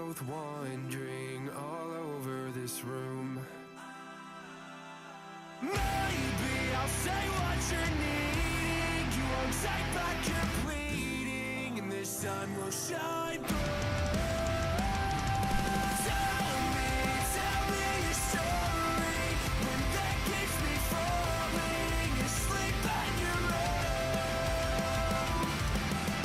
both wandering all over this room. Maybe I'll say what you're needing. You won't take back your pleading, and the sun will shine through. Tell me your story. When that keeps me falling asleep at your own.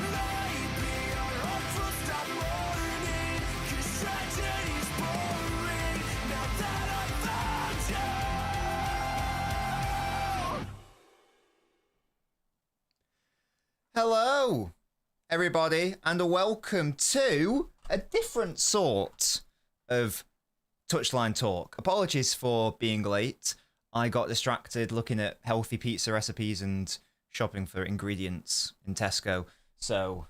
Maybe our hearts will stop mourning, 'cause tragedy's boring now that I found you. Hello, everybody, and a welcome to a different sort of Touchline talk. Apologies for being late. I got distracted looking at healthy pizza recipes and shopping for ingredients in Tesco. So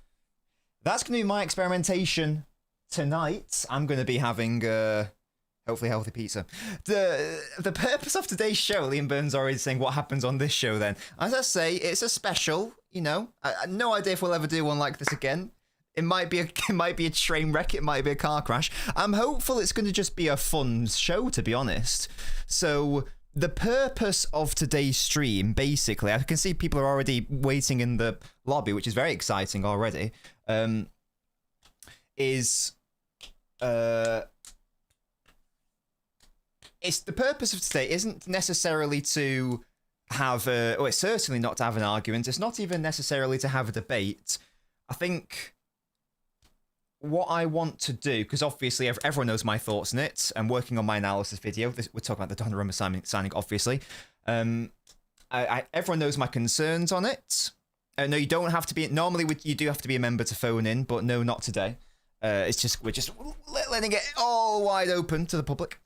that's going to be my experimentation tonight. I'm going to be having hopefully healthy pizza. The purpose of today's show, Liam Burns already saying what happens on this show then. As I say, it's a special, you know. I no idea if we'll ever do one like this again. It might be a train wreck, it might be a car crash. I'm hopeful it's going to just be a fun show, to be honest. So the purpose of today's stream, basically, I can see people are already waiting in the lobby, which is very exciting already, it's the purpose of today isn't necessarily to have it's certainly not to have an argument. It's not even necessarily to have a debate. I think what I want to do, because obviously everyone knows my thoughts on it, I'm working on my analysis video. We're talking about the Donnarumma signing, obviously. Everyone knows my concerns on it. No, you don't have to be. Normally, you do have to be a member to phone in, but no, not today. It's just we're just letting it all wide open to the public.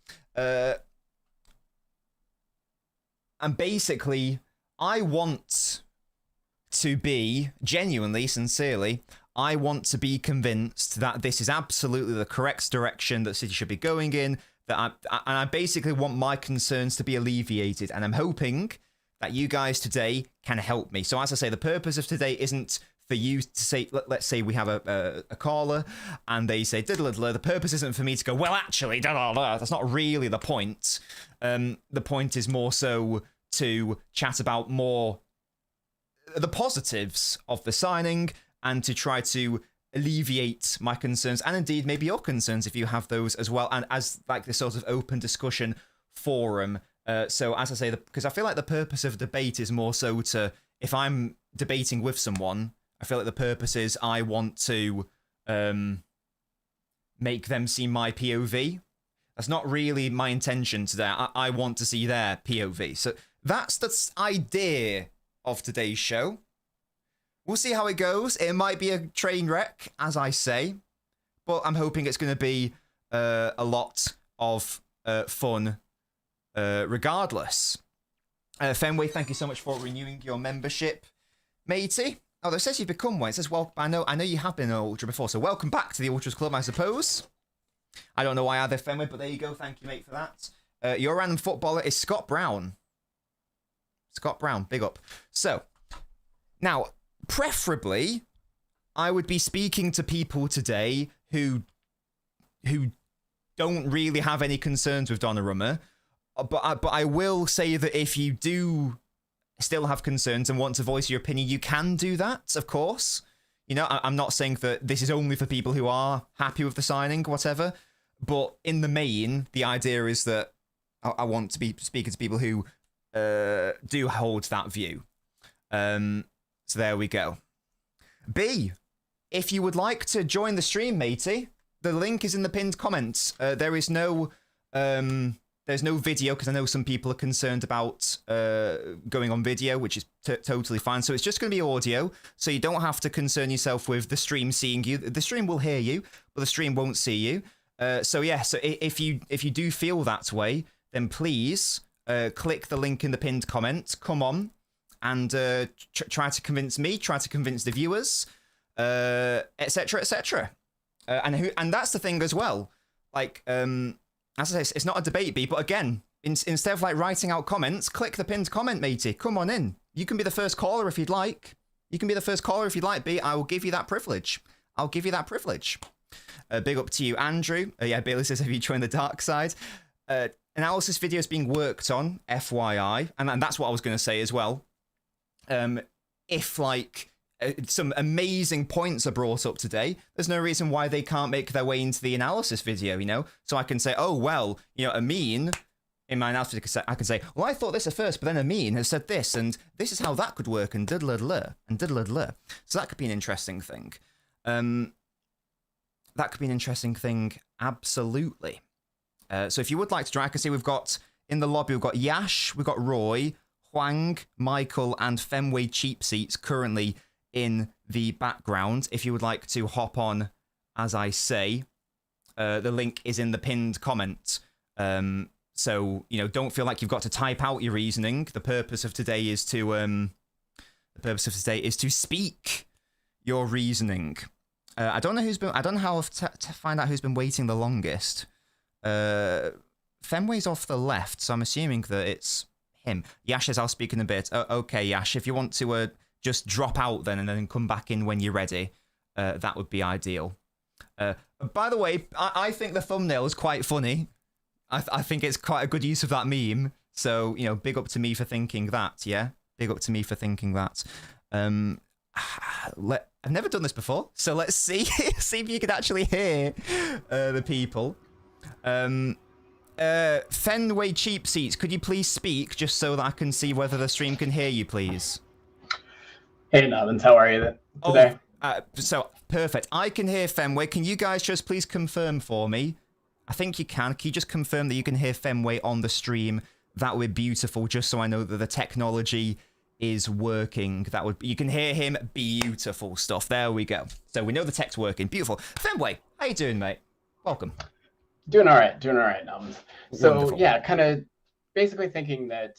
And basically, I want to be genuinely, sincerely, I want to be convinced that this is absolutely the correct direction that City should be going in. And I basically want my concerns to be alleviated. And I'm hoping that you guys today can help me. So as I say, the purpose of today isn't for you to say, let's say we have a caller and they say, the purpose isn't for me to go, well, actually, that's not really the point. The point is more so to chat about more the positives of the signing and to try to alleviate my concerns and indeed maybe your concerns if you have those as well, and as like this sort of open discussion forum. So as I say, because I feel like the purpose of debate is more so to, if I'm debating with someone, I feel like the purpose is I want to make them see my POV. That's not really my intention today. I want to see their POV. So that's the idea of today's show. We'll see how it goes. It might be a train wreck, as I say, but I'm hoping it's going to be a lot of fun regardless. Fenway, thank you so much for renewing your membership, matey. Oh, it says you've become one. It says, well, I know you have been an Ultra before, so welcome back to the Ultras Club, I suppose. I don't know why either, Fenway, but there you go. Thank you, mate, for that. Your random footballer is Scott Brown. Scott Brown, big up. So, now, preferably, I would be speaking to people today who don't really have any concerns with Donnarumma, but I will say that if you do still have concerns and want to voice your opinion, you can do that, of course. You know, I'm not saying that this is only for people who are happy with the signing, whatever, but in the main, the idea is that I want to be speaking to people who do hold that view. So there we go. B, if you would like to join the stream, matey, the link is in the pinned comments. There's no video because I know some people are concerned about going on video, which is totally fine. So it's just going to be audio, so you don't have to concern yourself with the stream seeing you. The stream will hear you, but the stream won't see you. So yeah, so if you do feel that way, then please click the link in the pinned comment. Come on. And try to convince me, try to convince the viewers, etc., etc. And that's the thing as well. Like, as I say, it's not a debate, B, but again, instead of like writing out comments, click the pinned comment, matey. Come on in. You can be the first caller if you'd like. You can be the first caller if you'd like, B. I will give you that privilege. I'll give you that privilege. Big up to you, Andrew. Yeah, Bailey says, have you joined the dark side? Analysis video is being worked on, FYI. And that's what I was going to say as well. If, like, some amazing points are brought up today, there's no reason why they can't make their way into the analysis video, you know? So I can say, oh, well, you know, Amin, in my analysis, I can say, well, I thought this at first, but then Amin has said this, and this is how that could work, and diddle-diddle, and diddle-diddle. So that could be an interesting thing. That could be an interesting thing, absolutely. So if you would like to join, I can see we've got, in the lobby, we've got Yash, we've got Roy, Huang, Michael, and Fenway Cheap Seats currently in the background. If you would like to hop on, as I say, the link is in the pinned comment. So, you know, don't feel like you've got to type out your reasoning. The purpose of today is to speak your reasoning. I don't know how to find out who's been waiting the longest. Fenway's off the left, so I'm assuming that it's him. Yash says, I'll speak in a bit. Okay, Yash, if you want to just drop out then and then come back in when you're ready, that would be ideal. By the way, I think the thumbnail is quite funny. I think it's quite a good use of that meme. So, you know, big up to me for thinking that, yeah? Big up to me for thinking that. I've never done this before, so let's see if you can actually hear the people. Fenway Cheap Seats, could you please speak just so that I can see whether the stream can hear you, please? Hey, Nobbins, how are you today? So, perfect. I can hear Fenway. Can you guys just please confirm for me? I think you can. Can you just confirm that you can hear Fenway on the stream? That would be beautiful, just so I know that the technology is working. You can hear him. Beautiful stuff. There we go. So we know the tech's working. Beautiful. Fenway, how you doing, mate? Welcome. Doing all right, Nobbins. So Wonderful. yeah, kind of basically thinking that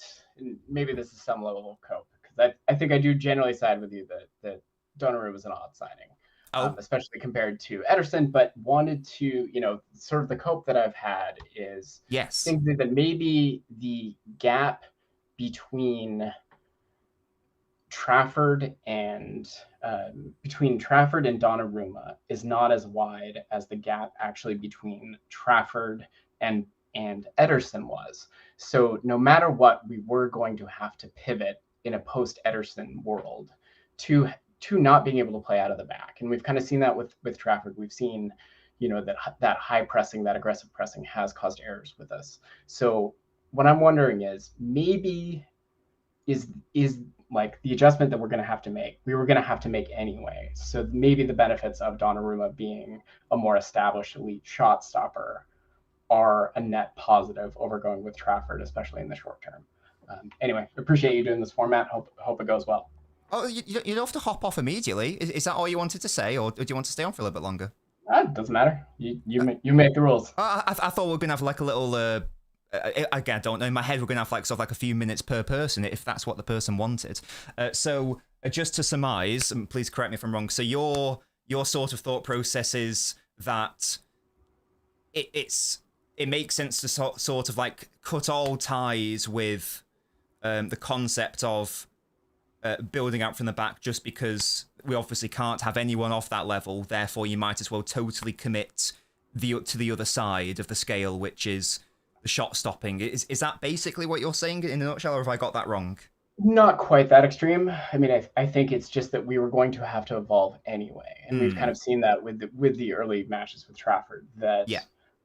maybe this is some level of cope, because I think I do generally side with you that Donnarumma was an odd signing. Especially compared to Ederson, but wanted to, you know, sort of the cope that I've had is thinking that maybe the gap between Trafford and Donnarumma is not as wide as the gap actually between Trafford and Ederson was. So no matter what, we were going to have to pivot in a post-Ederson world to not being able to play out of the back. And we've kind of seen that with Trafford. We've seen, you know, that high pressing, that aggressive pressing has caused errors with us. So what I'm wondering is maybe is like the adjustment that we were going to have to make anyway. So maybe the benefits of Donnarumma being a more established elite shot stopper are a net positive over going with Trafford, especially in the short term. Anyway, appreciate you doing this format. Hope it goes well. Oh, you don't have to hop off immediately. Is that all you wanted to say, or do you want to stay on for a little bit longer? It doesn't matter. You make the rules. I thought we were gonna have like a little. Again, I don't know. In my head, we're gonna have like sort of like a few minutes per person, if that's what the person wanted. So just to surmise, and please correct me if I'm wrong. So your sort of thought process is that it makes sense to sort of like cut all ties with the concept of building out from the back, just because we obviously can't have anyone off that level. Therefore, you might as well totally commit to the other side of the scale, which is the shot stopping. Is that basically what you're saying in a nutshell, or have I got that wrong? Not quite that extreme. I mean, I think it's just that we were going to have to evolve anyway, and we've kind of seen that with the early matches with Trafford. That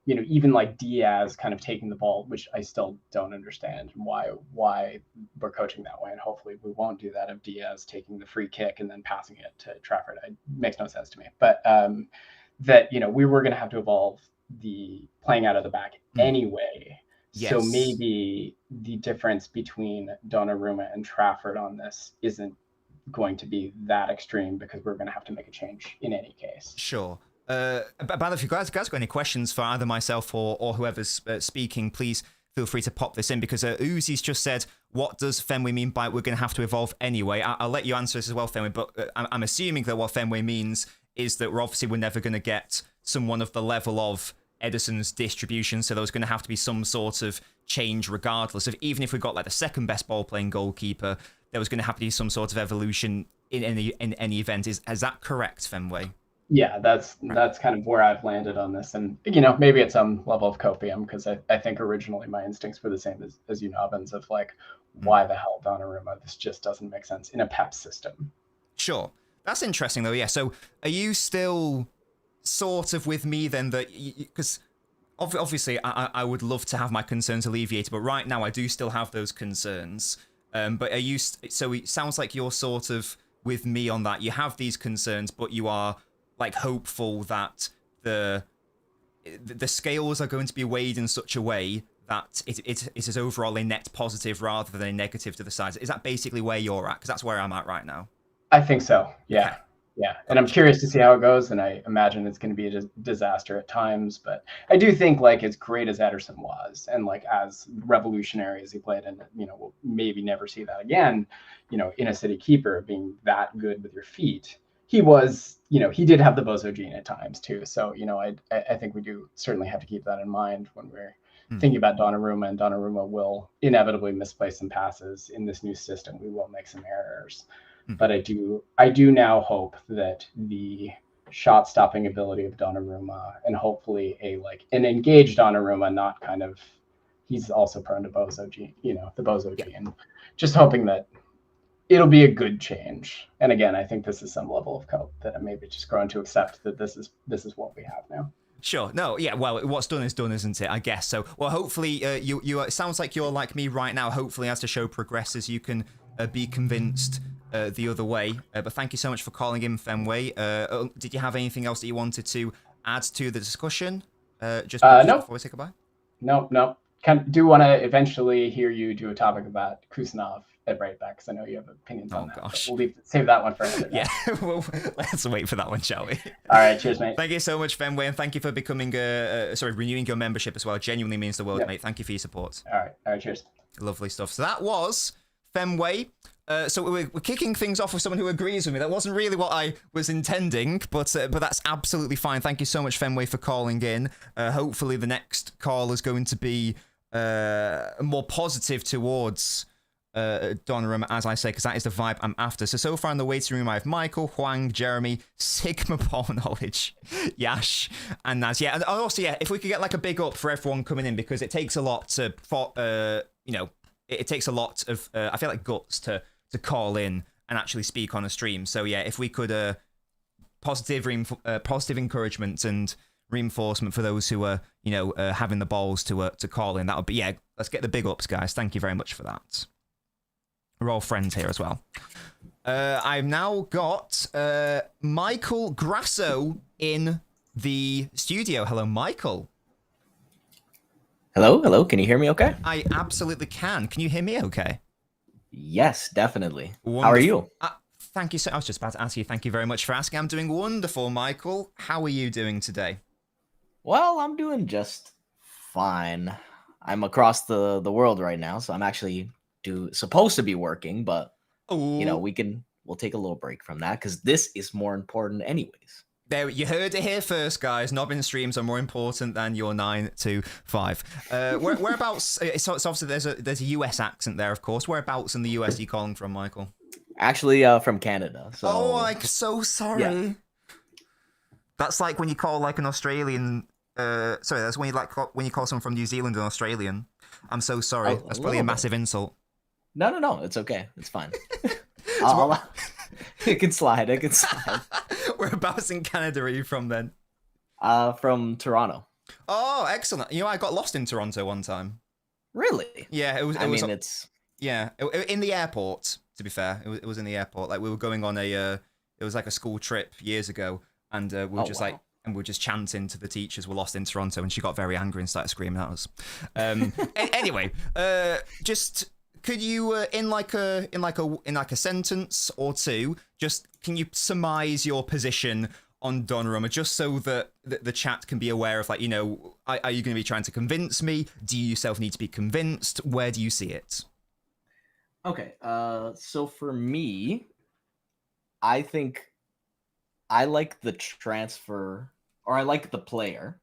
you know, even like Diaz kind of taking the ball, which I still don't understand why we're coaching that way, and hopefully we won't do that of Diaz taking the free kick and then passing it to Trafford. It makes no sense to me. But that, you know, we were going to have to evolve the playing out of the back anyway. Yes. So maybe the difference between Donnarumma and Trafford on this isn't going to be that extreme, because we're going to have to make a change in any case. Sure. But if you guys got any questions for either myself or whoever's speaking, please feel free to pop this in, because Uzi's just said, what does Fenway mean by we're going to have to evolve anyway? I'll let you answer this as well, Fenway, but I'm assuming that what Fenway means is that we're never going to get someone of the level of Ederson's distribution, so there's going to have to be some sort of change regardless of, even if we got like the second best ball playing goalkeeper, there was going to have to be some sort of evolution in any event. Is that correct, Fenway? Yeah, that's kind of where I've landed on this, and maybe at some level of copium, because I think originally my instincts were the same as you, Nobbins, of like, Hmm. why the hell Donnarumma? This just doesn't make sense in a Pep system. Sure. That's interesting, though. Yeah. So are you still sort of with me then that, because obviously I would love to have my concerns alleviated, but right now I do still have those concerns. But are you, so it sounds like you're sort of with me on that. You have these concerns, but you are like hopeful that the scales are going to be weighed in such a way that it is overall a net positive rather than a negative to the sides. Is that basically where you're at? Because that's where I'm at right now. I think so. Okay, Yeah. Yeah. And I'm gotcha. curious to see how it goes. And I imagine it's going to be a disaster at times. But I do think, like, as great as Ederson was, and like as revolutionary as he played, and, we'll maybe never see that again, in a city keeper being that good with your feet. He was, he did have the bozo gene at times too. So, I think we do certainly have to keep that in mind when we're Hmm. thinking about Donnarumma, and Donnarumma will inevitably misplace some passes in this new system. We will make some errors. Hmm. But I do now hope that the shot stopping ability of Donnarumma, and hopefully an engaged Donnarumma, not kind of, he's also prone to bozo gene, the bozo Yeah. gene. Just hoping that it'll be a good change. And again, I think this is some level of cope that I'm maybe just grown to accept that this is what we have now. Sure. No. Yeah. Well, what's done is done, isn't it? I guess so. Well, hopefully, you. It sounds like you're like me right now. Hopefully, as the show progresses, you can be convinced the other way. But thank you so much for calling in, Fenway. Did you have anything else that you wanted to add to the discussion? Just No, before we say goodbye. no. Do want to eventually hear you do a topic about Kusanov at right back, because I know you have opinions on Oh that. But gosh. we'll save that one for another day. Yeah. Well, let's wait for that one, shall we? All right, cheers, mate. Thank you so much, Fenway, and thank you for becoming renewing your membership as well. It genuinely means the world, Yep. mate. Thank you for your support. All right, cheers. Lovely stuff. So that was Fenway. So we're kicking things off with someone who agrees with me. That wasn't really what I was intending, but that's absolutely fine. Thank you so much, Fenway, for calling in. Hopefully the next call is going to be more positive towards Donnarumma, as I say, because that is the vibe I'm after. So far in the waiting room, I have Michael, Huang, Jeremy, Sigma Ball Knowledge, Yash, and Naz. Yeah, and also, yeah, if we could get like a big up for everyone coming in, because it takes a lot to, it takes a lot of, I feel like, guts to call in and actually speak on a stream. So yeah, if we could, positive encouragement and reinforcement for those who are, having the balls to call in, that would be, yeah, let's get the big ups, guys. Thank you very much for that. We're all friends here as well. I've now got Michael Grasso in the studio. Hello, Michael. Hello. Can you hear me okay? I absolutely can. Can you hear me okay? Yes, definitely. Wonderful. How are you? Thank you. I was just about to ask you. Thank you very much for asking. I'm doing wonderful, Michael. How are you doing today? Well, I'm doing just fine. I'm across the world right now, so I'm actually supposed to be working, but Oh, we'll take a little break from that because this is more important anyways. there, you heard it here first, guys. Nobbins streams are more important than your 9 to 5. Whereabouts? It's obviously there's a US accent there, of course. Whereabouts in the US are you calling from, Michael? Actually, from Canada. So. Oh, I'm so sorry. Yeah. That's like when you call like an Australian. Sorry, that's when you call someone from New Zealand an Australian. I'm so sorry. That's probably a massive insult. No. It's okay. It's fine. It can slide. Whereabouts in Canada are you from then? From Toronto. Oh, excellent. I got lost in Toronto one time. Really? Yeah, it was. It's. Yeah, in the airport. To be fair, it was in the airport. Like we were going on it was like a school trip years ago, and we were just like. And we were just chanting to the teachers, "We're lost in Toronto," and she got very angry and started screaming at us. Anyway, just could you in like a sentence or two, just can you surmise your position on Donnarumma, just so that the chat can be aware of, like, are you going to be trying to convince me? Do you yourself need to be convinced? Where do you see it? Okay. So for me, I think I like the transfer, or I like the player.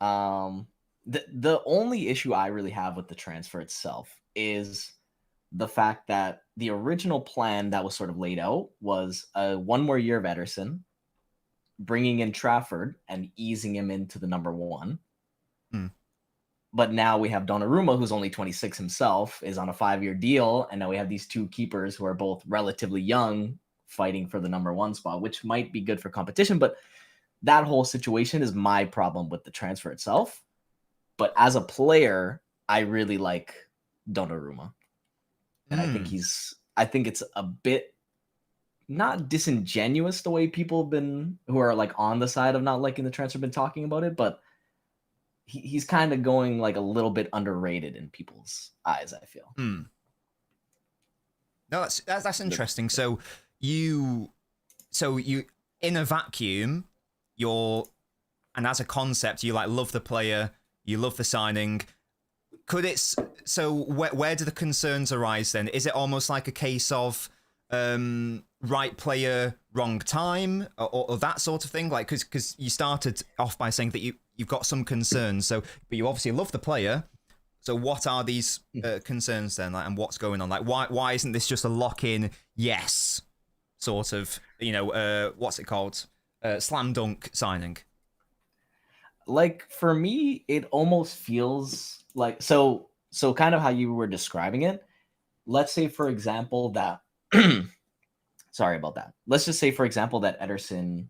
The only issue I really have with the transfer itself is the fact that the original plan that was sort of laid out was one more year of Ederson, bringing in Trafford and easing him into the number one. Hmm. But now we have Donnarumma, who's only 26 himself, is on a 5-year deal. And now we have these two keepers who are both relatively young fighting for the number one spot, which might be good for competition. But that whole situation is my problem with the transfer itself. But as a player, I really like Donnarumma. And I think it's a bit not disingenuous the way people have been who are like on the side of not liking the transfer been talking about it, but he's kind of going like a little bit underrated in people's eyes, I feel. No, that's interesting. So you in a vacuum, and as a concept, you like love the player, you love the signing. Where do the concerns arise then? Is it almost like a case of right player, wrong time, or that sort of thing? Like, because you started off by saying that you've got some concerns, but you obviously love the player. So what are these concerns then, like, and what's going on? Like, why isn't this just a lock-in, yes, sort of, what's it called, slam dunk signing? Like, for me, it almost feels like so kind of how you were describing it. Let's say, for example, that sorry about that. Let's just say, for example, that Ederson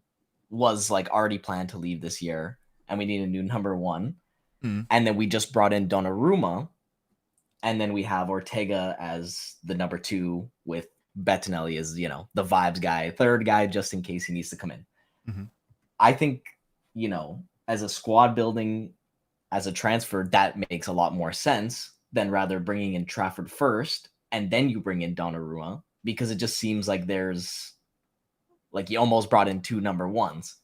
was like already planned to leave this year, and we need a new number one. And then we just brought in Donnarumma, and then we have Ortega as the number two with Bettinelli as, the vibes guy, third guy, just in case he needs to come in. Mm-hmm. I think, as a squad building, as a transfer, that makes a lot more sense than rather bringing in Trafford first, and then you bring in Donnarumma, because it just seems like there's, like, you almost brought in two number ones.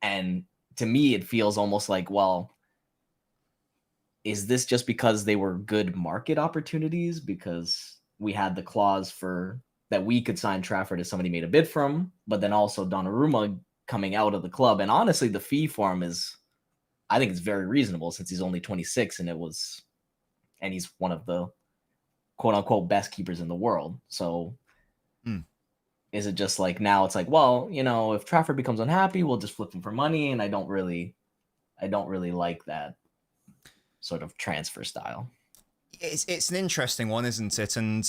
And to me, it feels almost like, well, is this just because they were good market opportunities? Because we had the clause for that we could sign Trafford if somebody made a bid from, but then also Donnarumma coming out of the club. And honestly, the fee for him I think it's very reasonable since he's only 26 and he's one of the quote unquote best keepers in the world. So is it just like, now it's like, well, if Trafford becomes unhappy, we'll just flip him for money. And I don't really like that sort of transfer style. It's an interesting one, isn't it? And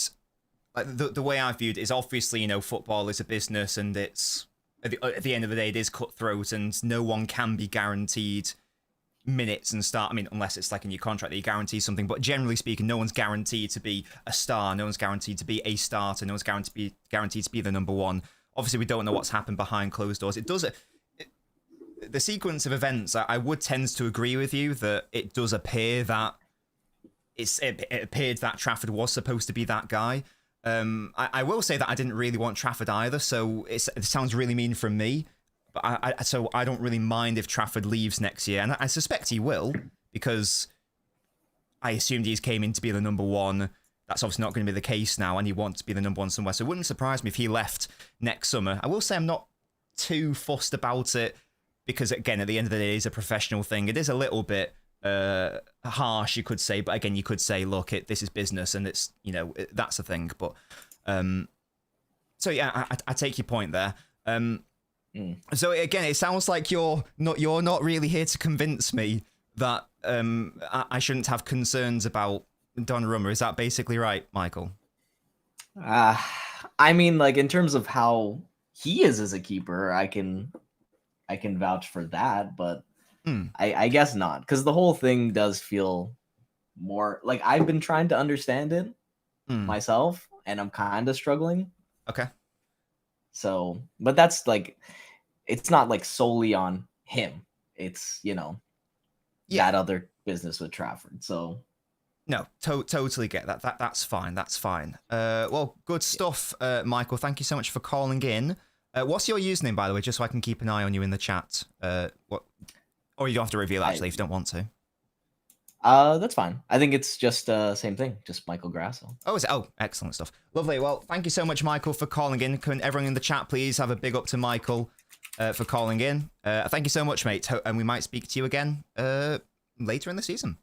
like, the way I viewed it is, obviously, football is a business, and it's at the end of the day, it is cutthroat, and no one can be guaranteed minutes and start. I mean, unless it's like in your contract that you guarantee something. But generally speaking, no one's guaranteed to be a star. No one's guaranteed to be a starter. No one's guaranteed to be the number one. Obviously, we don't know what's happened behind closed doors. The sequence of events, I would tend to agree with you that it does appear that it appeared that Trafford was supposed to be that guy. I will say that I didn't really want Trafford either, so it sounds really mean from me. But so I don't really mind if Trafford leaves next year, and I suspect he will, because I assumed he came in to be the number one. That's obviously not going to be the case now, and he wants to be the number one somewhere. So it wouldn't surprise me if he left next summer. I will say I'm not too fussed about it, because, again, at the end of the day, it's a professional thing. It is a little bit harsh, you could say, but again, you could say, look, this is business, and it's, that's the thing. But so yeah, I take your point there. So again, it sounds like you're not really here to convince me that I shouldn't have concerns about Donnarumma. Is that basically right, Michael? I mean, like, in terms of how he is as a keeper, I can vouch for that, but I guess not, because the whole thing does feel more like I've been trying to understand it myself, and I'm kind of struggling. Okay. So, but that's like, it's not like solely on him. It's, that other business with Trafford. So, no, totally get that. That's fine. That's fine. Well, good stuff, Michael. Thank you so much for calling in. What's your username, by the way, just so I can keep an eye on you in the chat? Or you don't have to reveal, actually, if you don't want to. That's fine. I think it's just same thing, just Michael Grasso. Oh, is it? Oh, excellent stuff. Lovely. Well, thank you so much, Michael, for calling in. Can everyone in the chat please have a big up to Michael for calling in? Thank you so much, mate. And we might speak to you again later in the season.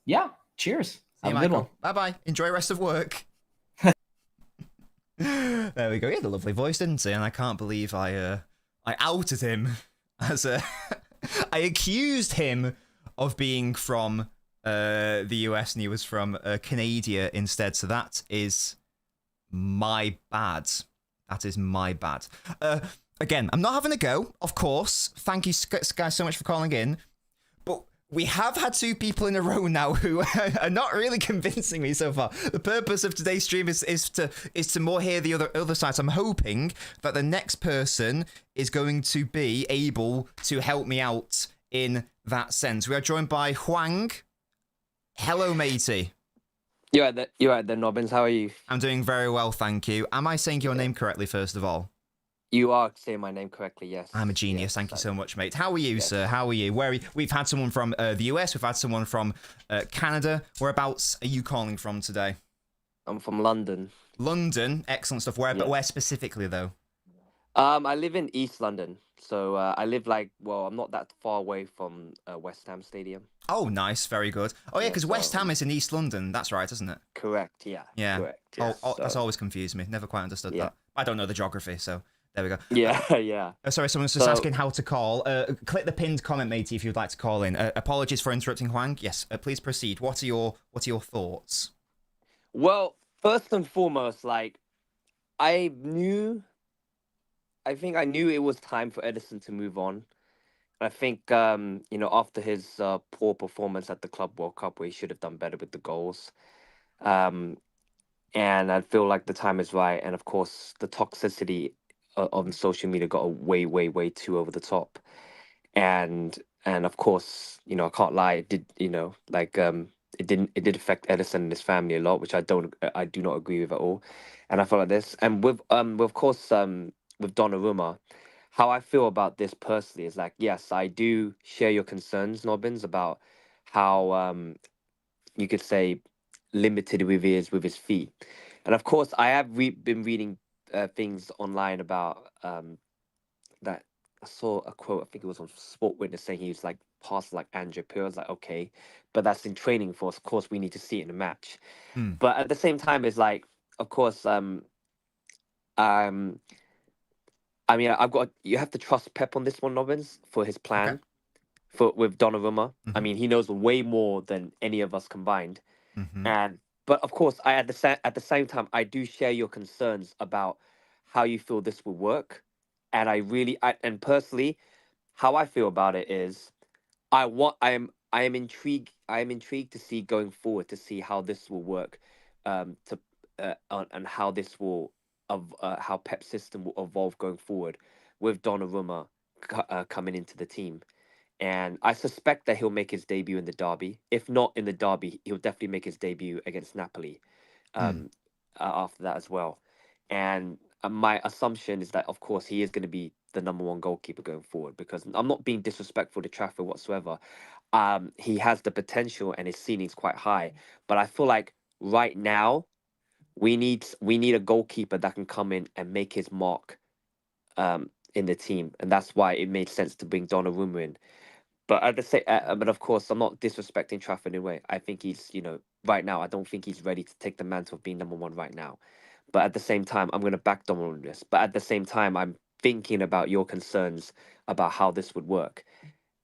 Yeah. Cheers. Have a good one. Bye-bye. Enjoy the rest of work. There we go. He had a lovely voice, didn't he? And I can't believe I I outed him as a. I accused him of being from the US and he was from Canada instead. So that is my bad. That is my bad. Again, I'm not having a go, of course. Thank you guys so much for calling in. But we have had 2 people in a row now who are not really convincing me so far. The purpose of today's stream is to more hear the other side. So I'm hoping that the next person is going to be able to help me out in that sense. We are joined by Huang. Hello, matey. You're at the Nobbins. How are you? I'm doing very well, thank you. Am I saying your name correctly, first of all? You are saying my name correctly, yes. I'm a genius. Yes, Thank you so much, mate. How are you, sir? How are you? Where are you? We've had someone from the US. We've had someone from Canada. Whereabouts are you calling from today? I'm from London. London. Excellent stuff. Where? But where specifically, though? I live in East London. So I live I'm not that far away from West Ham Stadium. Oh, nice. Very good. Oh, yeah, because so, West Ham is in East London. That's right, isn't it? Correct, yeah. Yeah. Correct, yes. That's always confused me. Never quite understood that. I don't know the geography, so there we go. Yeah, yeah. Sorry, someone's just asking how to call. Click the pinned comment, matey, if you'd like to call in. Apologies for interrupting, Huang. Yes, please proceed. What are your thoughts? Well, first and foremost, I think I knew it was time for Edison to move on. I think, after his poor performance at the Club World Cup, where he should have done better with the goals. And I feel like the time is right. And of course, the toxicity of social media got way, way, way too over the top. And of course, I can't lie. It did, it did affect Edison and his family a lot, which I do not agree with at all. And I feel like this. And with Donnarumma, how I feel about this personally is yes, I do share your concerns, Nobbins, about how you could say limited with his feet. And of course, I have been reading things online about that. I saw a quote, I think it was on Sport Witness, saying he was past Andrew Pirlo. I was okay, but that's in training for us. Of course, we need to see it in a match. But at the same time, it's of course, you have to trust Pep on this one, Nobbins, for his plan with Donnarumma. I mean, he knows way more than any of us combined. But of course, at the same time, I do share your concerns about how you feel this will work. And and personally, how I feel about it is, I am intrigued. I am intrigued to see going forward, to see how this will work, and how this will how Pep's system will evolve going forward with Donnarumma coming into the team. And I suspect that he'll make his debut in the derby. If not in the derby, he'll definitely make his debut against Napoli after that as well. And my assumption is that, of course, he is going to be the number 1 goalkeeper going forward, because I'm not being disrespectful to Trafford whatsoever. He has the potential and his ceiling's quite high. But I feel like right now, we need a goalkeeper that can come in and make his mark in the team, and that's why it made sense to bring Donnarumma in. But but of course, I'm not disrespecting Trafford in a way. I think he's, right now, I don't think he's ready to take the mantle of being number 1 right now. But at the same time, I'm going to back Donnarumma in this. But at the same time, I'm thinking about your concerns about how this would work,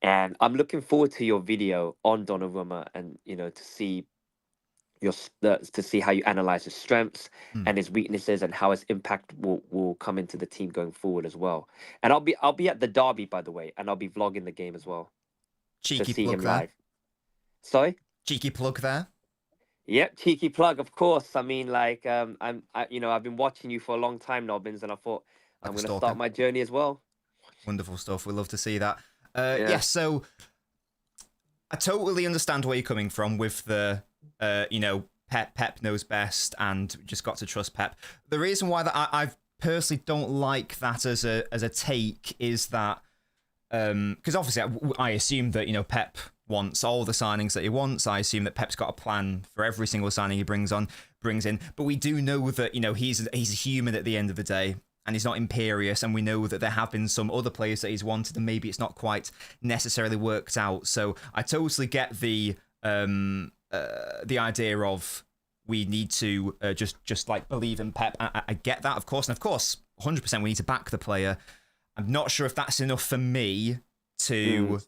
and I'm looking forward to your video on Donnarumma, and to see to see how you analyze his strengths and his weaknesses, and how his impact will come into the team going forward as well. And I'll be at the derby, by the way, and I'll be vlogging the game as well. Cheeky to see plug him there. live. Sorry? Cheeky plug there. Yep, cheeky plug, of course. I mean, I've been watching you for a long time, Nobbins, and I thought I'm going to start my journey as well. Wonderful stuff. We love to see that. So I totally understand where you're coming from with the, Pep knows best and just got to trust Pep. The reason why that I personally don't like that as a take is that, because obviously I assume that, Pep wants all the signings that he wants. I assume that Pep's got a plan for every single signing he brings in. But we do know that, he's a human at the end of the day, and he's not imperious. And we know that there have been some other players that he's wanted, and maybe it's not quite necessarily worked out. So I totally get the idea of we need to just believe in Pep. I get that, of course. And of course, 100% we need to back the player. I'm not sure if that's enough for me to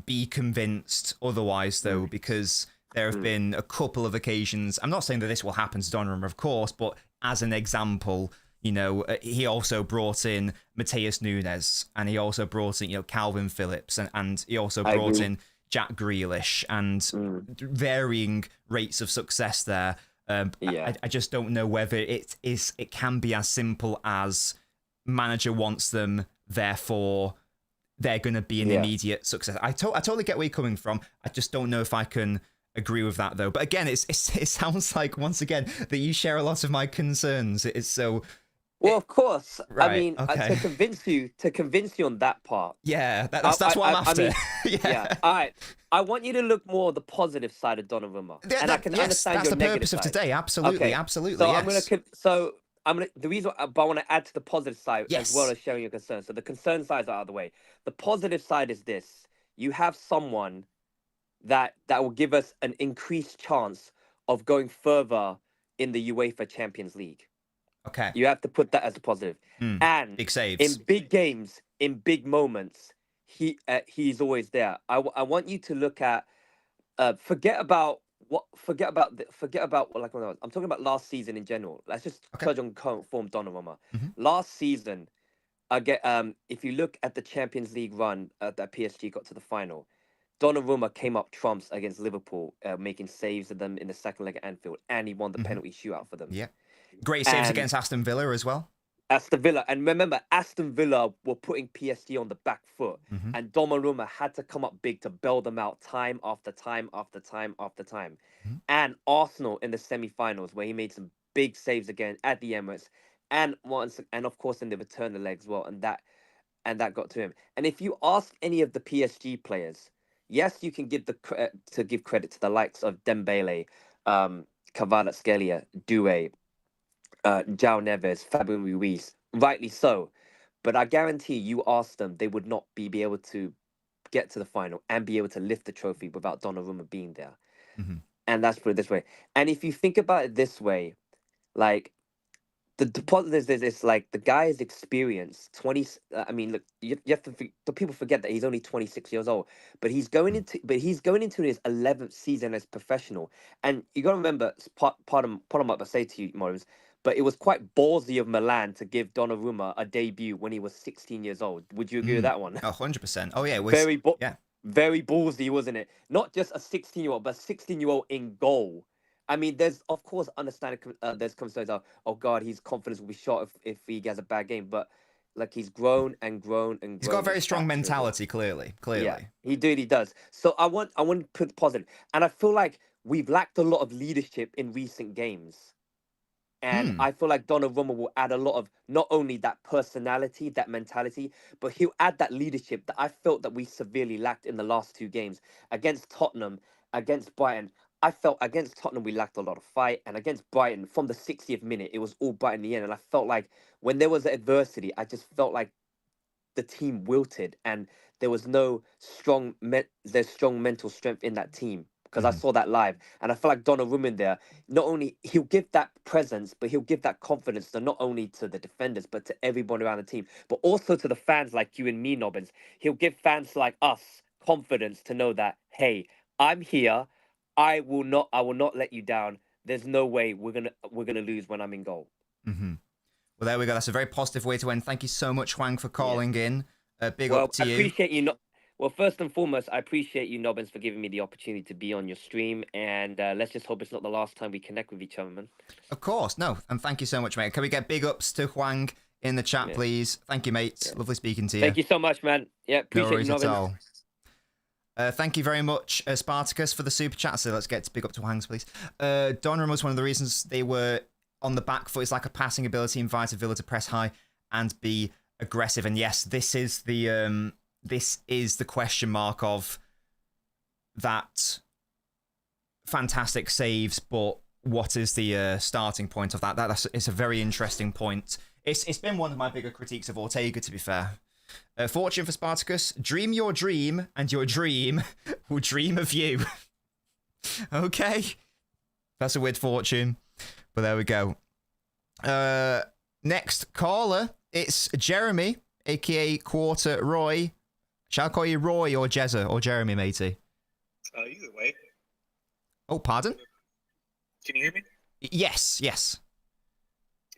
be convinced otherwise, though, because there have been a couple of occasions. I'm not saying that this will happen to Donnarumma, of course, but as an example, he also brought in Mateus Nunes, and he also brought in, Calvin Phillips, and he also brought in Jack Grealish, and varying rates of success there. I just don't know whether it can be as simple as manager wants them, therefore they're going to be an immediate success. I totally get where you're coming from. I just don't know if I can agree with that, though. But again, it sounds like, once again, that you share a lot of my concerns. It's so... Well, of course. Right, I mean, okay. to convince you on that part. Yeah, that's what I'm after. Yeah. All right. I want you to look more at the positive side of Donnarumma. Yeah, I can understand that's your the negative purpose of side. today. Absolutely, Okay. absolutely. So yes. the reason, but I want to add to the positive side Yes. as well as sharing your concerns. So the concern sides are out of the way. The positive side is this: you have someone that will give us an increased chance of going further in the UEFA Champions League. Okay. You have to put that as a positive. And big saves. in big games, in big moments, he's always there. I want you to look at forget about like when I'm talking about last season in general. Let's just touch on current form Donnarumma. Last season, if you look at the Champions League run that PSG got to the final, Donnarumma came up trumps against Liverpool, making saves of them in the second leg at Anfield, and he won the penalty shootout for them. Yeah. Great saves against Aston Villa as well. Aston Villa. And remember, Aston Villa were putting PSG on the back foot, and Donnarumma had to come up big to bail them out time after time after time after time. And Arsenal in the semi-finals, where he made some big saves again at the Emirates, and of course in the return leg as well, and that got to him. And if you ask any of the PSG players, yes, you can give credit to the likes of Dembele, Kvaratskhelia, Doué, João Neves, Fabian Ruiz, rightly so. But I guarantee you ask them, they would not be able to get to the final and be able to lift the trophy without Donnarumma being there. And that's put it this way. And if you think about it this way, like the positives is like the guy's experience. I mean, look, you have to. The people forget that he's only 26 years old, but he's going into his 11th season as professional. And you got to remember, pardon what I say to you, Morris, but it was quite ballsy of Milan to give Donnarumma a debut when he was 16 years old. Would you agree with that one? 100%. Oh yeah, it was very ballsy, wasn't it? Not just a 16-year-old, but a 16-year-old in goal. I mean, there's of course understanding. There's concerns of, oh God, his confidence will be shot if he has a bad game. But like he's grown and grown and grown. He's got a very strong mentality. Clearly. Yeah, he does. So I want to put positive, and I feel like we've lacked a lot of leadership in recent games. And I feel like Donnarumma will add a lot of not only that personality, that mentality, but he'll add that leadership that I felt that we severely lacked in the last two games against Tottenham, against Brighton. I felt against Tottenham we lacked a lot of fight, and against Brighton from the 60th minute it was all Brighton in the end. And I felt like when there was adversity, I just felt like the team wilted, and there was no strong mental strength in that team. Because I saw that live, and I feel like Donnarumma in there, not only he'll give that presence, but he'll give that confidence to not only to the defenders, but to everyone around the team, but also to the fans like you and me, Nobbins. He'll give fans like us confidence to know that, hey, I'm here. I will not let you down. There's no way we're gonna lose when I'm in goal. Well, there we go. That's a very positive way to end. Thank you so much, Hwang, for calling in. Big up to you. I appreciate you. Well, first and foremost, I appreciate you, Nobbins, for giving me the opportunity to be on your stream. And let's just hope it's not the last time we connect with each other, man. Of course. No. And thank you so much, mate. Can we get big ups to Hwang in the chat, please? Thank you, mate. Yeah. Lovely speaking to you. Thank you so much, man. Yeah, appreciate no worries you, Nobbins. At all. Thank you very much, Spartacus, for the super chat. So let's get to big up to Hwang's, please. Donnarumma was one of the reasons they were on the back foot. It's like a passing ability, invited Villa to press high and be aggressive. And yes, this is the question mark of that fantastic saves, but what is the starting point of that? It's a very interesting point. It's been one of my bigger critiques of Ortega, to be fair. Fortune for Spartacus. Dream your dream, and your dream will dream of you. Okay. That's a weird fortune, but there we go. Next caller, it's Jeremy aka Quarter Roy. Shall I call you Roy or Jezza or Jeremy, matey? Either way. Oh, pardon? Can you hear me? Yes, yes.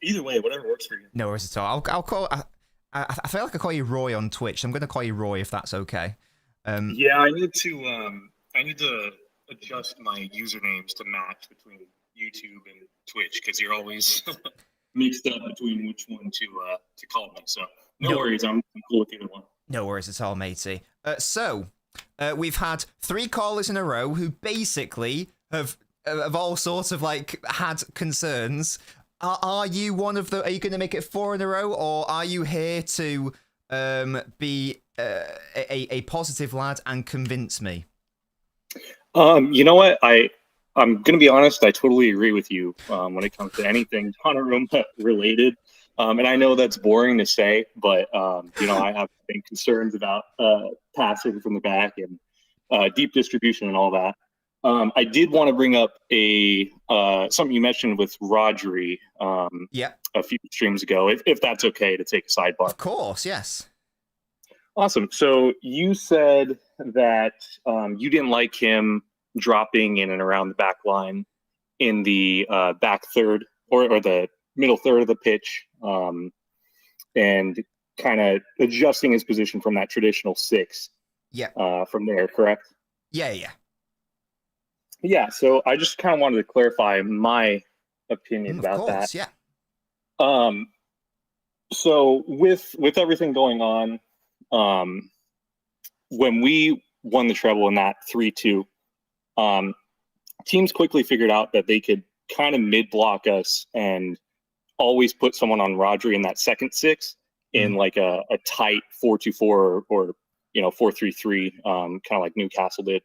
Either way, whatever works for you. No worries at all. I'll call. I feel like I call you Roy on Twitch. So I'm going to call you Roy if that's okay. Yeah, I need to adjust my usernames to match between YouTube and Twitch because you're always mixed up between which one to call me. So no worries, I'm cool with either one. No worries at all, matey. So we've had 3 callers in a row who basically have all sorts of like had concerns. Are you one of the? Are you going to make it 4 in a row, or are you here to be a positive lad and convince me? You know what? I'm going to be honest. I totally agree with you when it comes to anything Donnarumma related. And I know that's boring to say, but I have concerns about passing from the back and deep distribution and all that. I did want to bring up something you mentioned with Rodri a few streams ago, if that's okay to take a sidebar. Of course, yes. Awesome. So you said that you didn't like him dropping in and around the back line in the back third or the middle third of the pitch and kind of adjusting his position from that traditional 6 from there, correct? Yeah. Yeah, so I just kind of wanted to clarify my opinion about that. Yeah. So with everything going on, when we won the treble in that 3-2, teams quickly figured out that they could kind of mid-block us and always put someone on Rodri in that second 6 in like a tight 4-2-4 or 4-3-3, kind of like Newcastle did.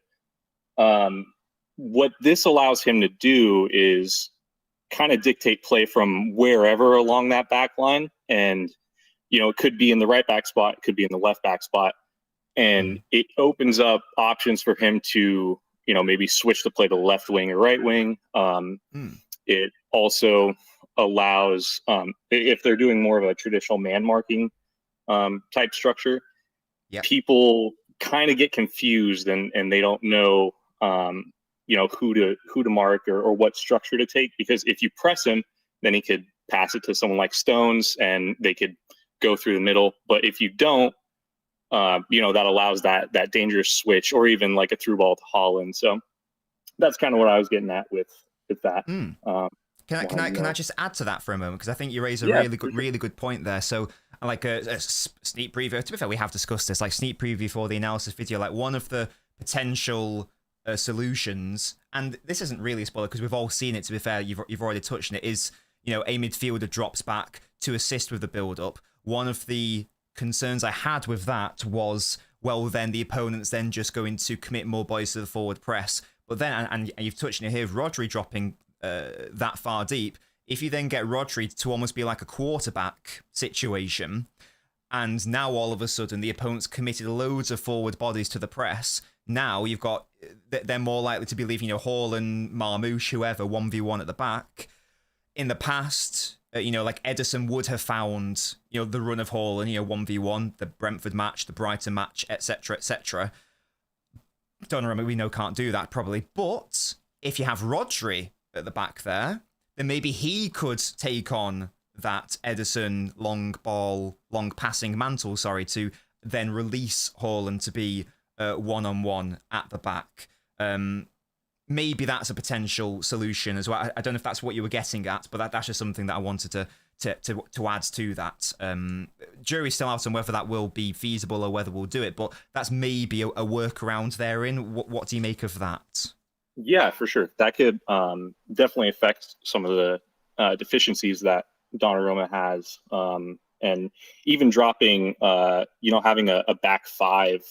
What this allows him to do is kind of dictate play from wherever along that back line. And, it could be in the right back spot, it could be in the left back spot. And it opens up options for him to, maybe switch the play to the left wing or right wing. It also allows, if they're doing more of a traditional man marking type structure, people kind of get confused and they don't know, who to mark or what structure to take, because if you press him, then he could pass it to someone like Stones and they could go through the middle. But if you don't, that allows that dangerous switch or even like a through ball to Holland. So that's kind of what I was getting at with that. Can I just add to that for a moment, because I think you raise a really good point there. So like a sneak preview. To be fair, we have discussed this, like sneak preview for the analysis video. Like one of the potential solutions, and this isn't really a spoiler because we've all seen it, to be fair, you've already touched on it, is a midfielder drops back to assist with the build up. One of the concerns I had with that was, well, then the opponent's then just going to commit more boys to the forward press. But then, and you've touched on it here, Rodri dropping that far deep, if you then get Rodri to almost be like a quarterback situation, and now all of a sudden the opponent's committed loads of forward bodies to the press, now you've got, they're more likely to be leaving, Haaland, Marmoush, whoever, 1v1 at the back. In the past, like Ederson would have found, the run of Haaland, 1v1, the Brentford match, the Brighton match, etc., etc. Donnarumma, we know, can't do that probably. But if you have Rodri at the back there, then maybe he could take on that Ederson long passing mantle, to then release Haaland to be one-on-one at the back. Maybe that's a potential solution as well. I don't know if that's what you were getting at, but that's just something that I wanted to add to that. Jury's still out on whether that will be feasible or whether we'll do it, but that's maybe a workaround therein. What do you make of that? Yeah, for sure. That could definitely affect some of the deficiencies that Donnarumma has. And even dropping, having a back 5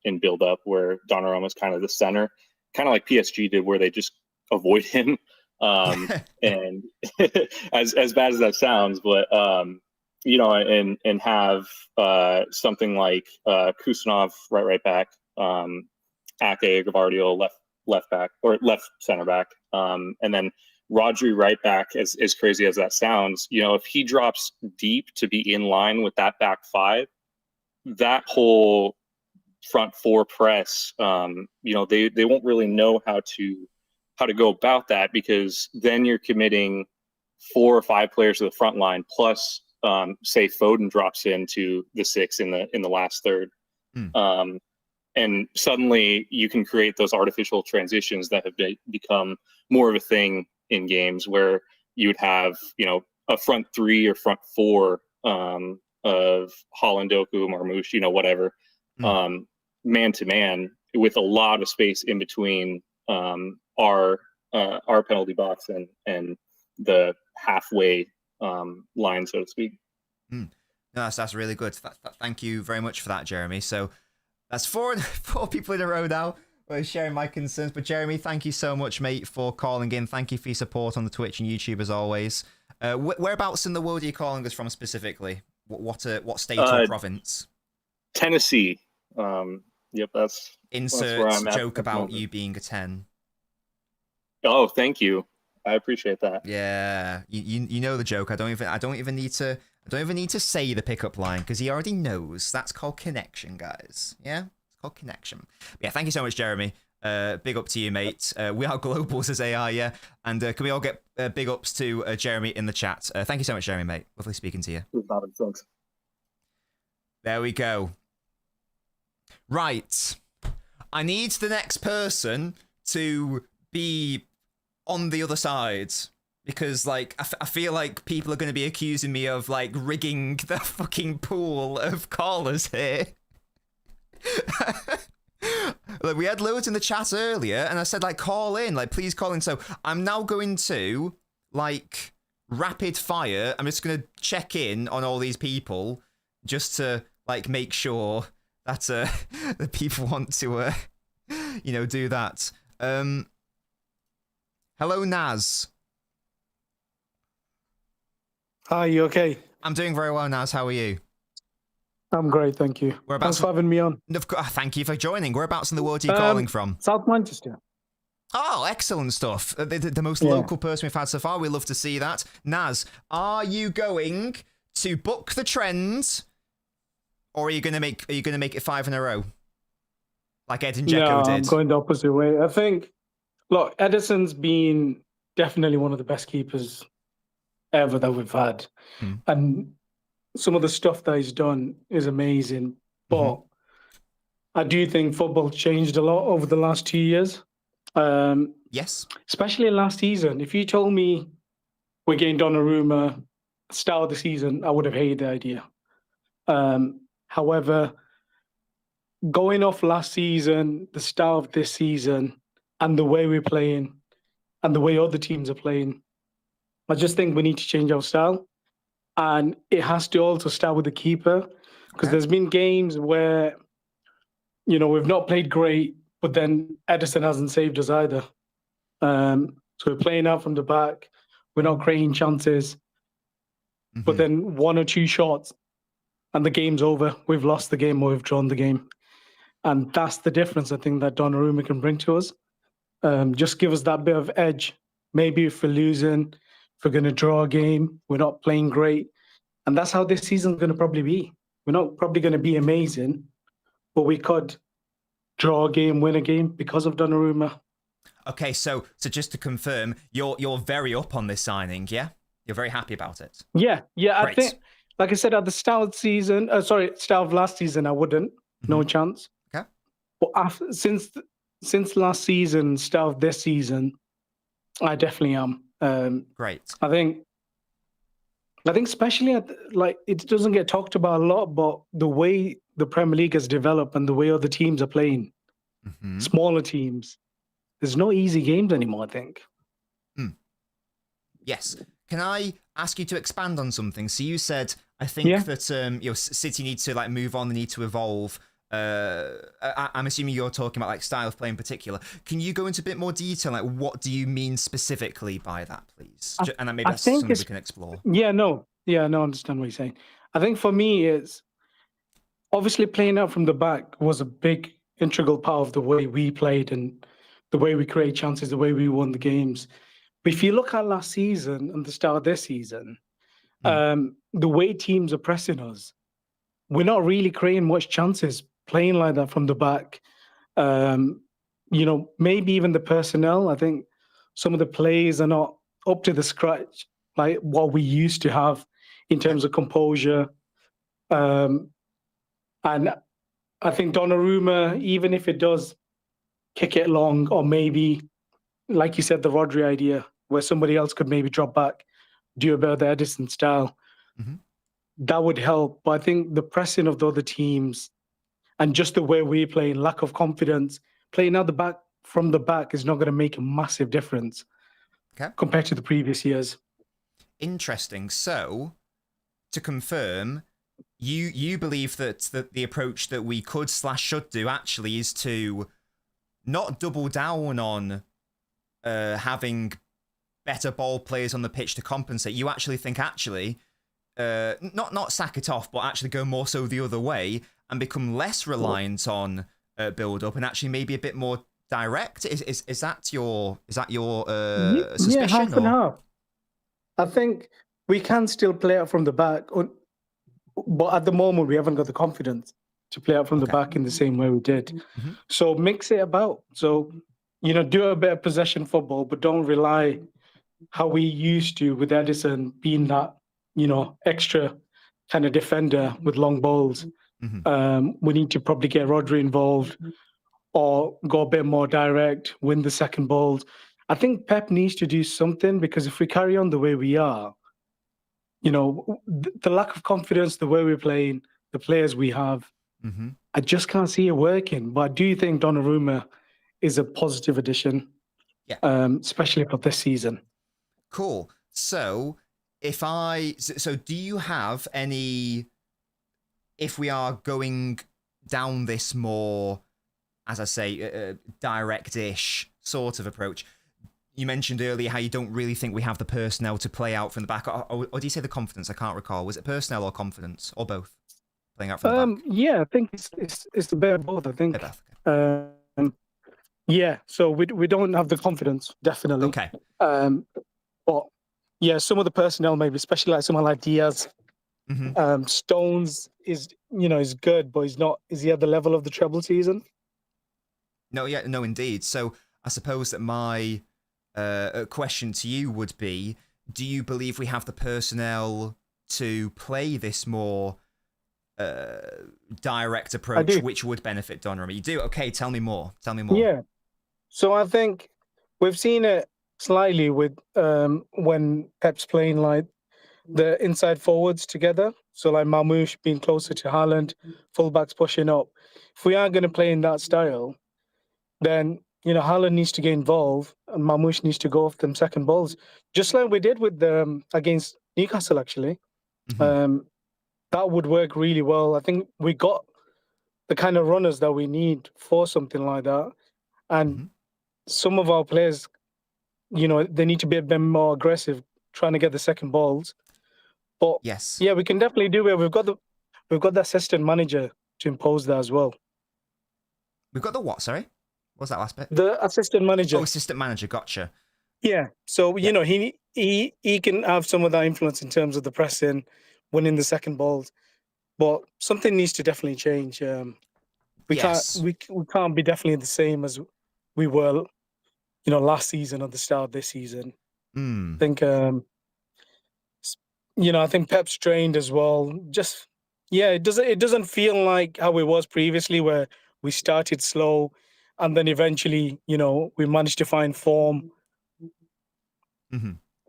in build up where Donnarumma is kind of the center, kind of like PSG did, where they just avoid him. And as bad as that sounds, but and have something like Kusanov right back, Ake, Gavardio left back or left center back, and then Rodri right back, as crazy as that sounds, if he drops deep to be in line with that back five, that whole front four press, they won't really know how to go about that, because then you're committing 4 or 5 players to the front line, plus say Foden drops into the 6 in the last third. And suddenly you can create those artificial transitions that have become more of a thing in games, where you would have, a front 3 or front 4 of Haaland, Doku, Marmoush, whatever, man to man, with a lot of space in between our penalty box and the halfway line, so to speak. No, that's really good. Thank you very much for that, Jeremy. So that's four people in a row now sharing my concerns. But Jeremy, thank you so much, mate, for calling in. Thank you for your support on the Twitch and YouTube as always. Whereabouts in the world are you calling us from specifically? What state or province? Tennessee. Yep, that's Insert where I'm at joke the about moment. you being a 10. Oh, thank you. I appreciate that. Yeah, you know the joke. I don't even need to say the pickup line, because he already knows. That's called connection, guys. Yeah, it's called connection. Yeah, thank you so much, Jeremy. Big up to you, mate. We are globals as AI, yeah. And can we all get big ups to Jeremy in the chat? Thank you so much, Jeremy, mate. Lovely speaking to you. Thanks. There we go. Right. I need the next person to be on the other side, because I feel like people are going to be accusing me of rigging the fucking pool of callers here. Look, we had loads in the chat earlier, and I said call in, please call in. So I'm now going to rapid fire. I'm just going to check in on all these people just to make sure that the people want to do that. Hello, Naz. Hi, you okay? I'm doing very well, Naz. How are you? I'm great, thank you. Thanks for having me on. Thank you for joining. Whereabouts in the world are you calling from? South Manchester. Oh, excellent stuff. The most local person we've had so far. We love to see that. Naz, are you going to book the trend, or are you gonna make it 5 in a row, like Ed and Dzeko did? I'm going the opposite way. I think, look, Edison's been definitely one of the best keepers ever that we've had, and some of the stuff that he's done is amazing. But I do think football changed a lot over the last 2 years. Yes, especially last season. If you told me we're getting Donnarumma start of the season, I would have hated the idea. However, going off last season, the start of this season, and the way we're playing, and the way other teams are playing, I just think we need to change our style. And it has to also start with the keeper, because there's been games where, we've not played great, but then Edison hasn't saved us either. So we're playing out from the back. We're not creating chances. But then 1 or 2 shots and the game's over. We've lost the game or we've drawn the game. And that's the difference, I think, that Donnarumma can bring to us. Just give us that bit of edge. Maybe if we're losing, if we're going to draw a game, we're not playing great. And that's how this season's going to probably be. We're not probably going to be amazing, but we could draw a game, win a game because of Donnarumma. Okay, so just to confirm, you're very up on this signing, yeah? You're very happy about it. Yeah. Great. I think, like I said, at the start of last season, I wouldn't. No chance. Okay. But since last season, start of this season, I definitely am. Great. I think especially it doesn't get talked about a lot, but the way the Premier League has developed and the way other teams are playing, smaller teams, there's no easy games anymore, I think. Yes. Can I ask you to expand on something? So you said, I think that City need to move on, they need to evolve. I'm assuming you're talking about style of play in particular. Can you go into a bit more detail? What do you mean specifically by that, please? And maybe that's something we can explore. I understand what you're saying. I think for me, it's obviously playing out from the back was a big integral part of the way we played and the way we create chances, the way we won the games. But if you look at last season and the start of this season, the way teams are pressing us, we're not really creating much chances playing like that from the back. Maybe even the personnel. I think some of the plays are not up to the scratch like what we used to have in terms of composure. And I think Donnarumma, even if it does kick it long, or maybe, like you said, the Rodri idea, where somebody else could maybe drop back, do a bit of the Edison style, that would help. But I think the pressing of the other teams and just the way we play, lack of confidence, playing out the back from the back is not going to make a massive difference compared to the previous years. Interesting. So, to confirm, you believe that the approach that we could / should do actually is to not double down on having better ball players on the pitch to compensate. You actually think not sack it off, but actually go more so the other way and become less reliant on build up and actually maybe a bit more direct. Is that your suspicion? Yeah, half and half. I think we can still play out from the back, but at the moment we haven't got the confidence to play out from the back in the same way we did. So mix it about. So do a bit of possession football, but don't rely how we used to with Edison being that extra kind of defender with long balls. We need to probably get Rodri involved or go a bit more direct, win the second balls. I think Pep needs to do something, because if we carry on the way we are, the lack of confidence, the way we're playing, the players we have, I just can't see it working. But I do think Donnarumma is a positive addition, especially for this season. Cool. So do you have any, if we are going down this more, as I say, direct-ish sort of approach, you mentioned earlier how you don't really think we have the personnel to play out from the back, or do you say the confidence? I can't recall. Was it personnel or confidence, or both? Playing out from the back? Yeah, I think it's a bit of both, I think. Yeah, so we don't have the confidence, definitely. Okay. But yeah, some of the personnel, maybe, especially like someone like Diaz, Stones is good, but is he at the level of the treble season? No, indeed. So I suppose that my question to you would be, do you believe we have the personnel to play this more direct approach, which would benefit Donnarumma? You do? Okay, tell me more. Yeah. So I think we've seen it slightly with when Pep's playing like the inside forwards together. So like Marmoush being closer to Haaland, fullbacks pushing up. If we are going to play in that style, then Haaland needs to get involved and Marmoush needs to go off them second balls, just like we did with against Newcastle. Actually, that would work really well. I think we got the kind of runners that we need for something like that, and some of our players, they need to be a bit more aggressive trying to get the second balls. But yeah, we can definitely do it. We've got the assistant manager to impose that as well. We've got the what? Sorry, what's that last bit? The assistant manager. Oh, assistant manager. Gotcha. Yeah. So he can have some of that influence in terms of the pressing, winning the second balls. But something needs to definitely change. We can't be definitely the same as we were, last season or the start of this season. I think I think Pep's trained as well. Just it doesn't feel like how it was previously, where we started slow and then eventually, we managed to find form.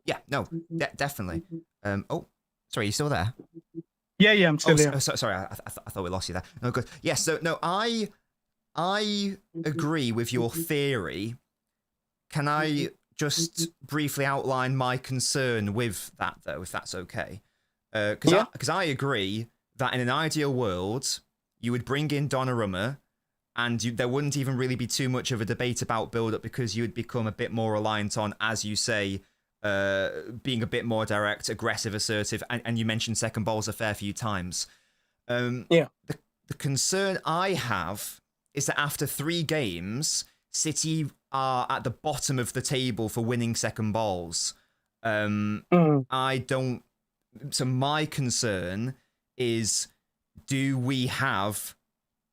Yeah, no, definitely. Oh, sorry, you still there? Yeah, I'm still here. Sorry, I thought we lost you there. No, good. Yeah, so no, I agree with your theory. Can I just briefly outline my concern with that, though, if that's okay? Because I agree that in an ideal world, you would bring in Donnarumma, and there wouldn't even really be too much of a debate about build-up, because you would become a bit more reliant on, as you say, being a bit more direct, aggressive, assertive, and you mentioned second balls a fair few times. The concern I have is that after 3 games, City are at the bottom of the table for winning second balls. I don't. So my concern is, do we have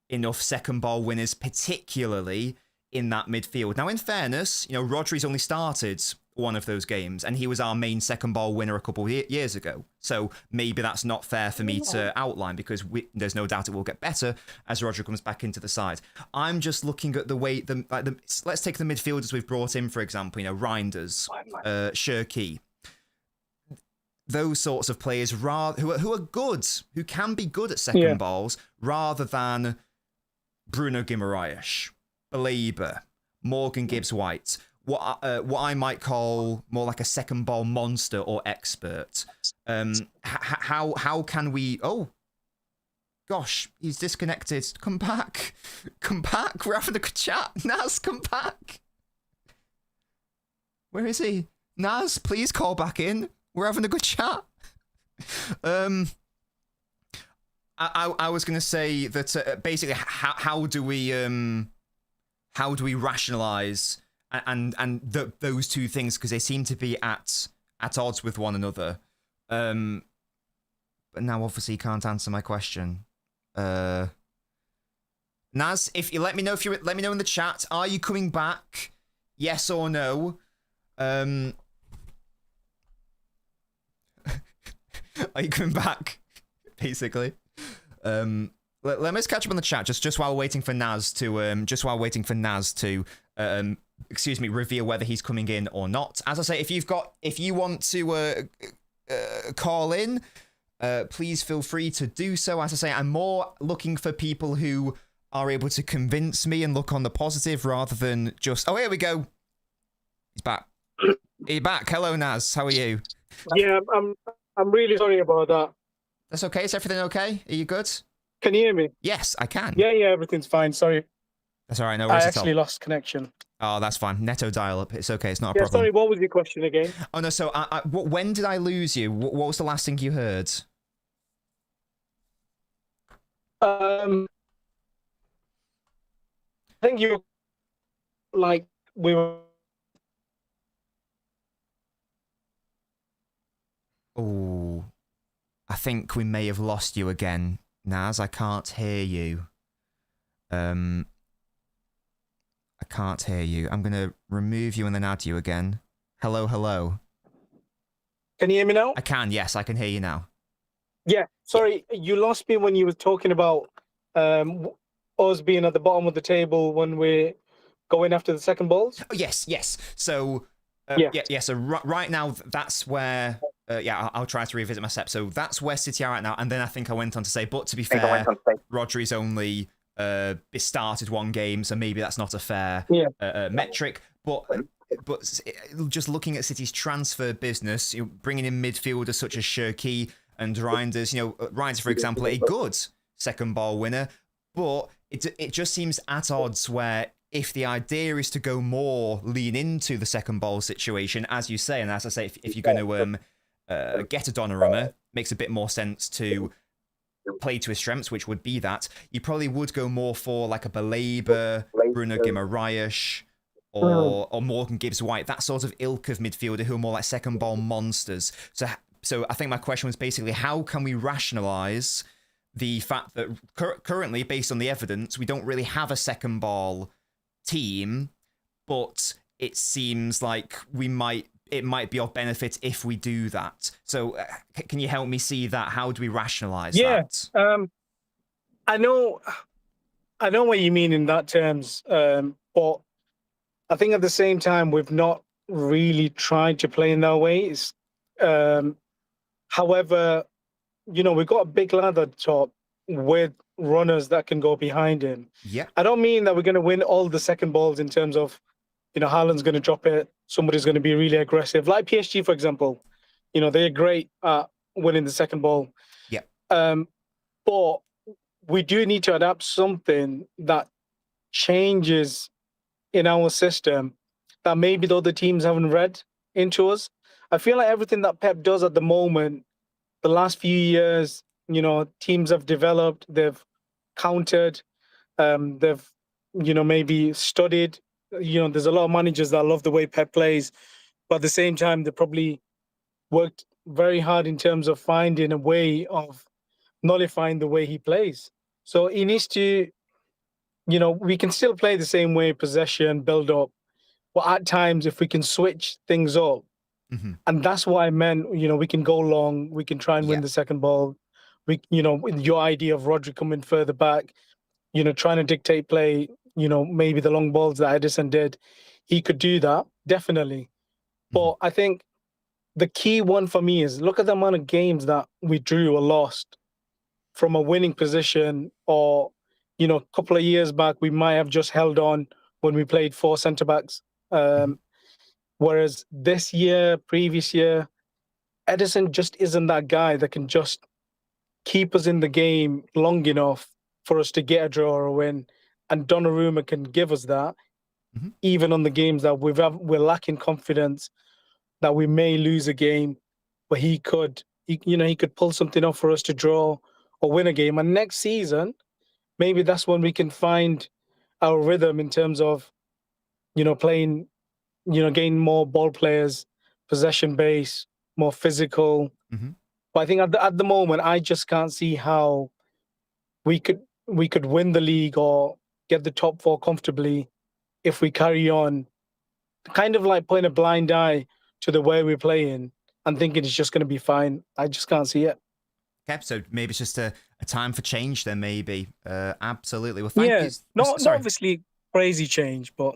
enough second ball winners, particularly in that midfield? Now, in fairness, Rodri's only started one of those games, and he was our main second ball winner a couple of years ago. So maybe that's not fair for me to outline, because there's no doubt it will get better as Rodri comes back into the side. I'm just looking at the way let's take the midfielders we've brought in, for example. Reinders, Shirky, those sorts of players, who are good, who can be good at second balls, rather than Bruno Guimaraes, Belabor, Morgan Gibbs-White. What I might call more like a second ball monster or expert. How can we? Oh, gosh, he's disconnected. Come back, We're having a good chat. Naz, come back. Where is he? Naz, please call back in. We're having a good chat. I was going to say that basically, how do we rationalize and those two things, because they seem to be at odds with one another. But now obviously you can't answer my question. Naz, if you let me know in the chat, are you coming back? Yes or no? Are you coming back? Basically. Let me just catch up on the chat just while we're waiting for Naz to reveal whether he's coming in or not. As I say, if you want to call in, please feel free to do so. As I say, I'm more looking for people who are able to convince me and look on the positive rather than just, oh, here we go. He's back. He's back. Hello, Naz. How are you? Yeah, I'm really sorry about that. That's okay. Is everything okay? Are you good? Can you hear me? Yes, I can. Yeah, everything's fine. Sorry. That's all right. No worries I at all. actually lost connection. Oh, that's fine. Netto dial-up. It's okay. It's not a problem. Sorry, what was your question again? Oh, no. So when did I lose you? What was the last thing you heard? I think you we were. Oh, I think we may have lost you again, Naz. I can't hear you. I can't hear you. I'm going to remove you and then add you again. Hello. Can you hear me now? I can, yes. I can hear you now. Yeah, sorry, you lost me when you were talking about us being at the bottom of the table when we're going after the second balls. Oh, yes. So, so right now, that's where... I'll try to revisit my step. So that's where City are at now. And then I think I went on to say, but to be fair, Rodri's only started one game, so maybe that's not a fair metric. But just looking at City's transfer business, bringing in midfielders such as Shirky and Reinders, Reinders, for example, a good second ball winner, but it just seems at odds where if the idea is to go more lean into the second ball situation, as you say, and as I say, if you're going to get a Donnarumma, makes a bit more sense to play to his strengths, which would be that. You probably would go more for like a Belabor, Bruno Guimaraes, or Morgan Gibbs-White, that sort of ilk of midfielder who are more like second ball monsters. So I think my question was basically, how can we rationalise the fact that currently, based on the evidence, we don't really have a second ball team, but it seems like it might be of benefit if we do that. So can you help me see that? How do we rationalize that? I know what you mean in that terms, but I think at the same time, we've not really tried to play in that way. However, we've got a big lad at the top with runners that can go behind him. Yeah. I don't mean that we're going to win all the second balls in terms of, Haaland's going to drop it. Somebody's going to be really aggressive. Like PSG, for example, they're great at winning the second ball. Yeah. But we do need to adapt something that changes in our system that maybe the other teams haven't read into us. I feel like everything that Pep does at the moment, the last few years, teams have developed, they've countered, they've, maybe studied there's a lot of managers that love the way Pep plays, but at the same time, they probably worked very hard in terms of finding a way of nullifying the way he plays. So he needs to, we can still play the same way, possession, build up, but at times, if we can switch things up, and that's what I meant, we can go long, we can try and win the second ball. With your idea of Rodri coming further back, trying to dictate play, maybe the long balls that Edison did, he could do that, definitely. But I think the key one for me is look at the amount of games that we drew or lost from a winning position, or, a couple of years back, we might have just held on when we played 4 centre-backs. Whereas this year, previous year, Edison just isn't that guy that can just keep us in the game long enough for us to get a draw or a win. And Donnarumma can give us that, even on the games that we're lacking confidence, that we may lose a game, but he could pull something off for us to draw or win a game. And next season, maybe that's when we can find our rhythm in terms of, playing, gain more ball players, possession base, more physical. But I think at the moment, I just can't see how we could win the league or get the top 4 comfortably if we carry on kind of like putting a blind eye to the way we're playing and thinking it's just going to be fine. I just can't see it. Okay, so maybe it's just a time for change then, maybe. Absolutely. Well, thank you. Not obviously crazy change, but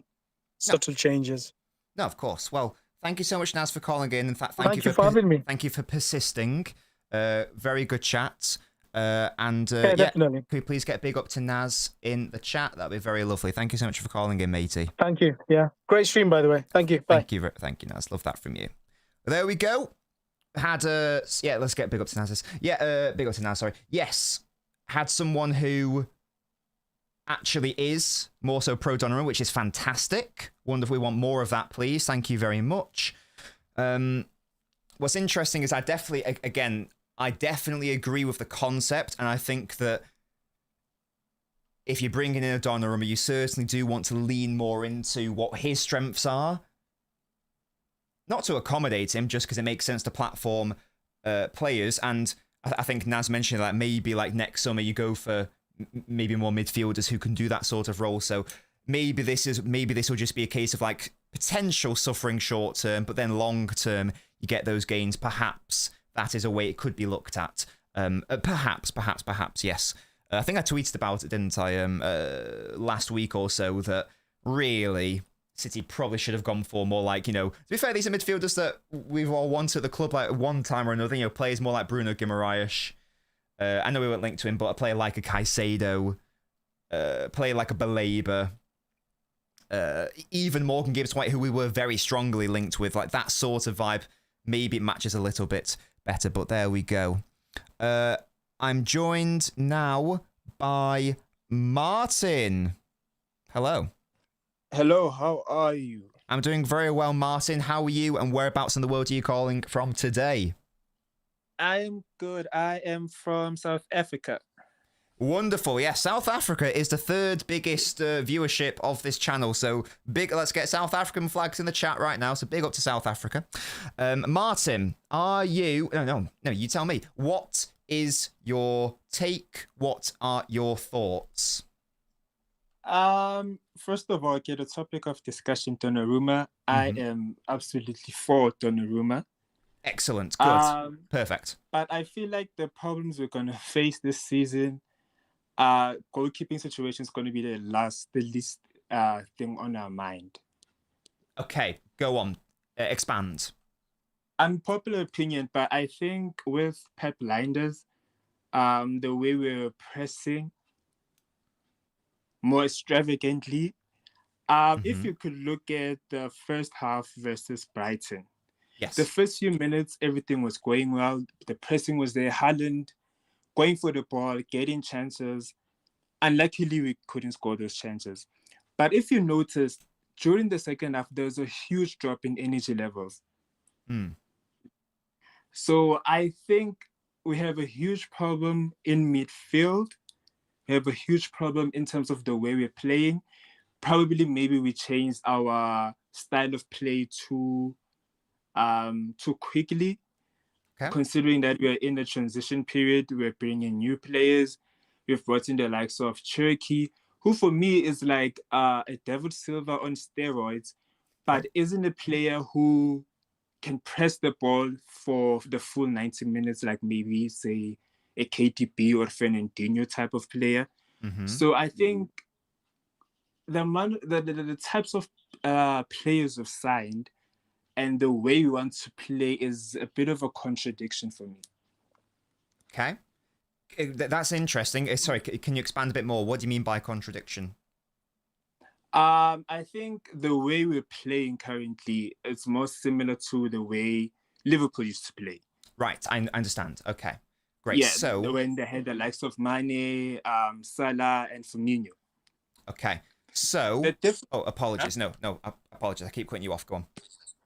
subtle changes. No, of course. Well, thank you so much, Naz, for calling in. In fact, thank you for having me. Thank you for persisting. Very good chat. Definitely. Could you please get a big up to Naz in the chat? That'd be very lovely. Thank you so much for calling in, matey. Thank you. Yeah, great stream, by the way. Thank you. Bye. Thank you, Naz. Love that from you. There we go. Let's get big up to Naz. Big up to Naz. Sorry. Yes, had someone who actually is more so pro Donnarumma, which is fantastic. Wonder if we want more of that, please. Thank you very much. What's interesting is I definitely agree with the concept, and I think that if you're bringing in a Donnarumma, you certainly do want to lean more into what his strengths are. Not to accommodate him, just because it makes sense to platform players. And I think Naz mentioned that maybe like next summer you go for maybe more midfielders who can do that sort of role. So maybe this will just be a case of like potential suffering short term, but then long term you get those gains. Perhaps that is a way it could be looked at. Perhaps, yes. I think I tweeted about it, didn't I, last week or so, that really City probably should have gone for more like, to be fair, these are midfielders that we've all wanted at the club like one time or another, players more like Bruno Guimaraes. I know we weren't linked to him, but a player like a Caicedo, a player like a Baleba, even Morgan Gibbs-White, who we were very strongly linked with, like that sort of vibe. Maybe it matches a little bit better, but there we go. I'm joined now by Martin. Hello. Hello, how are you? I'm doing very well, Martin. How are you, and whereabouts in the world are you calling from today? I'm good. I am from South Africa. Wonderful. Yeah, South Africa is the 3rd biggest viewership of this channel. So big. Let's get South African flags in the chat right now. So big up to South Africa. Martin, are you... No, you tell me. What is your take? What are your thoughts? First of all, the topic of discussion, Donnarumma. I am absolutely for Donnarumma. Excellent. Good. Perfect. But I feel like the problems we're going to face this season, goalkeeping situation is going to be the least thing on our mind. Okay, go on. Expand. Unpopular opinion, but I think with Pep Blinders, the way we're pressing more extravagantly, if you could look at the first half versus Brighton, yes, the first few minutes, everything was going well. The pressing was there. Haaland going for the ball, getting chances. Unluckily, we couldn't score those chances. But if you noticed, during the second half, there was a huge drop in energy levels. So I think we have a huge problem in midfield. We have a huge problem in terms of the way we're playing. probably maybe we changed our style of play too quickly. Okay. Considering that we're in the transition period, we're bringing new players. We've brought in the likes of Cherokee, who for me is like a David Silva on steroids, but isn't a player who can press the ball for the full 90 minutes, like maybe say a KTB or Fernandinho type of player. So I think the types of players we've signed and the way we want to play is a bit of a contradiction for me. Okay. That's interesting. Sorry, can you expand a bit more? What do you mean by contradiction? I think the way we're playing currently, it's more similar to the way Liverpool used to play. Right, I understand. Okay, great. Yeah, so when they had the likes of Mane, Salah, and Firmino. Okay, so apologies. No, apologies. I keep cutting you off. Go on.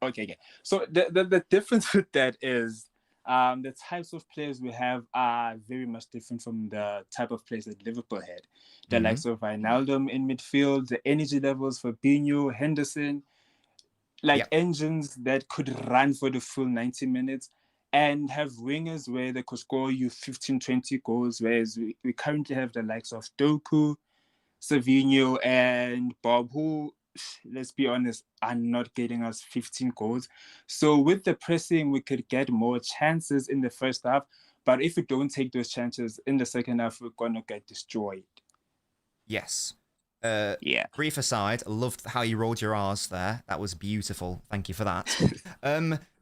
Okay. So the difference with that is the types of players we have are very much different from the type of players that Liverpool had. The likes of Wijnaldum in midfield, the energy levels for Fabinho, Henderson, engines that could run for the full 90 minutes and have wingers where they could score you 15, 20 goals, whereas we currently have the likes of Doku, Savinho, and Bob, who, let's be honest, are not getting us 15 goals. So with the pressing, we could get more chances in the first half. But if we don't take those chances in the second half, we're going to get destroyed. Yes. Yeah. Brief aside, loved how you rolled your R's there. That was beautiful. Thank you for that.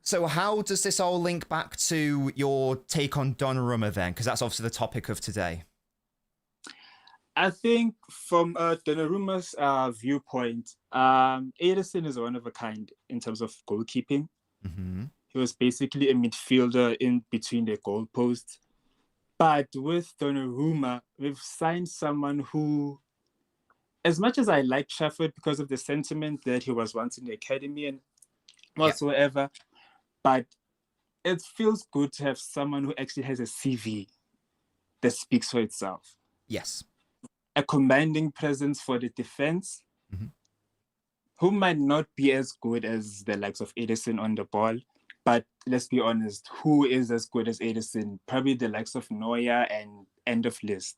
So how does this all link back to your take on Donnarumma then? Because that's obviously the topic of today. I think from Donnarumma's viewpoint, Ederson is one of a kind in terms of goalkeeping. He was basically a midfielder in between the goalposts. But with Donnarumma, we've signed someone who, as much as I like Trafford because of the sentiment that he was once in the academy and whatsoever, but it feels good to have someone who actually has a CV that speaks for itself. Yes. A commanding presence for the defense, who might not be as good as the likes of Ederson on the ball, but let's be honest, who is as good as Ederson? Probably the likes of Neuer and end of list.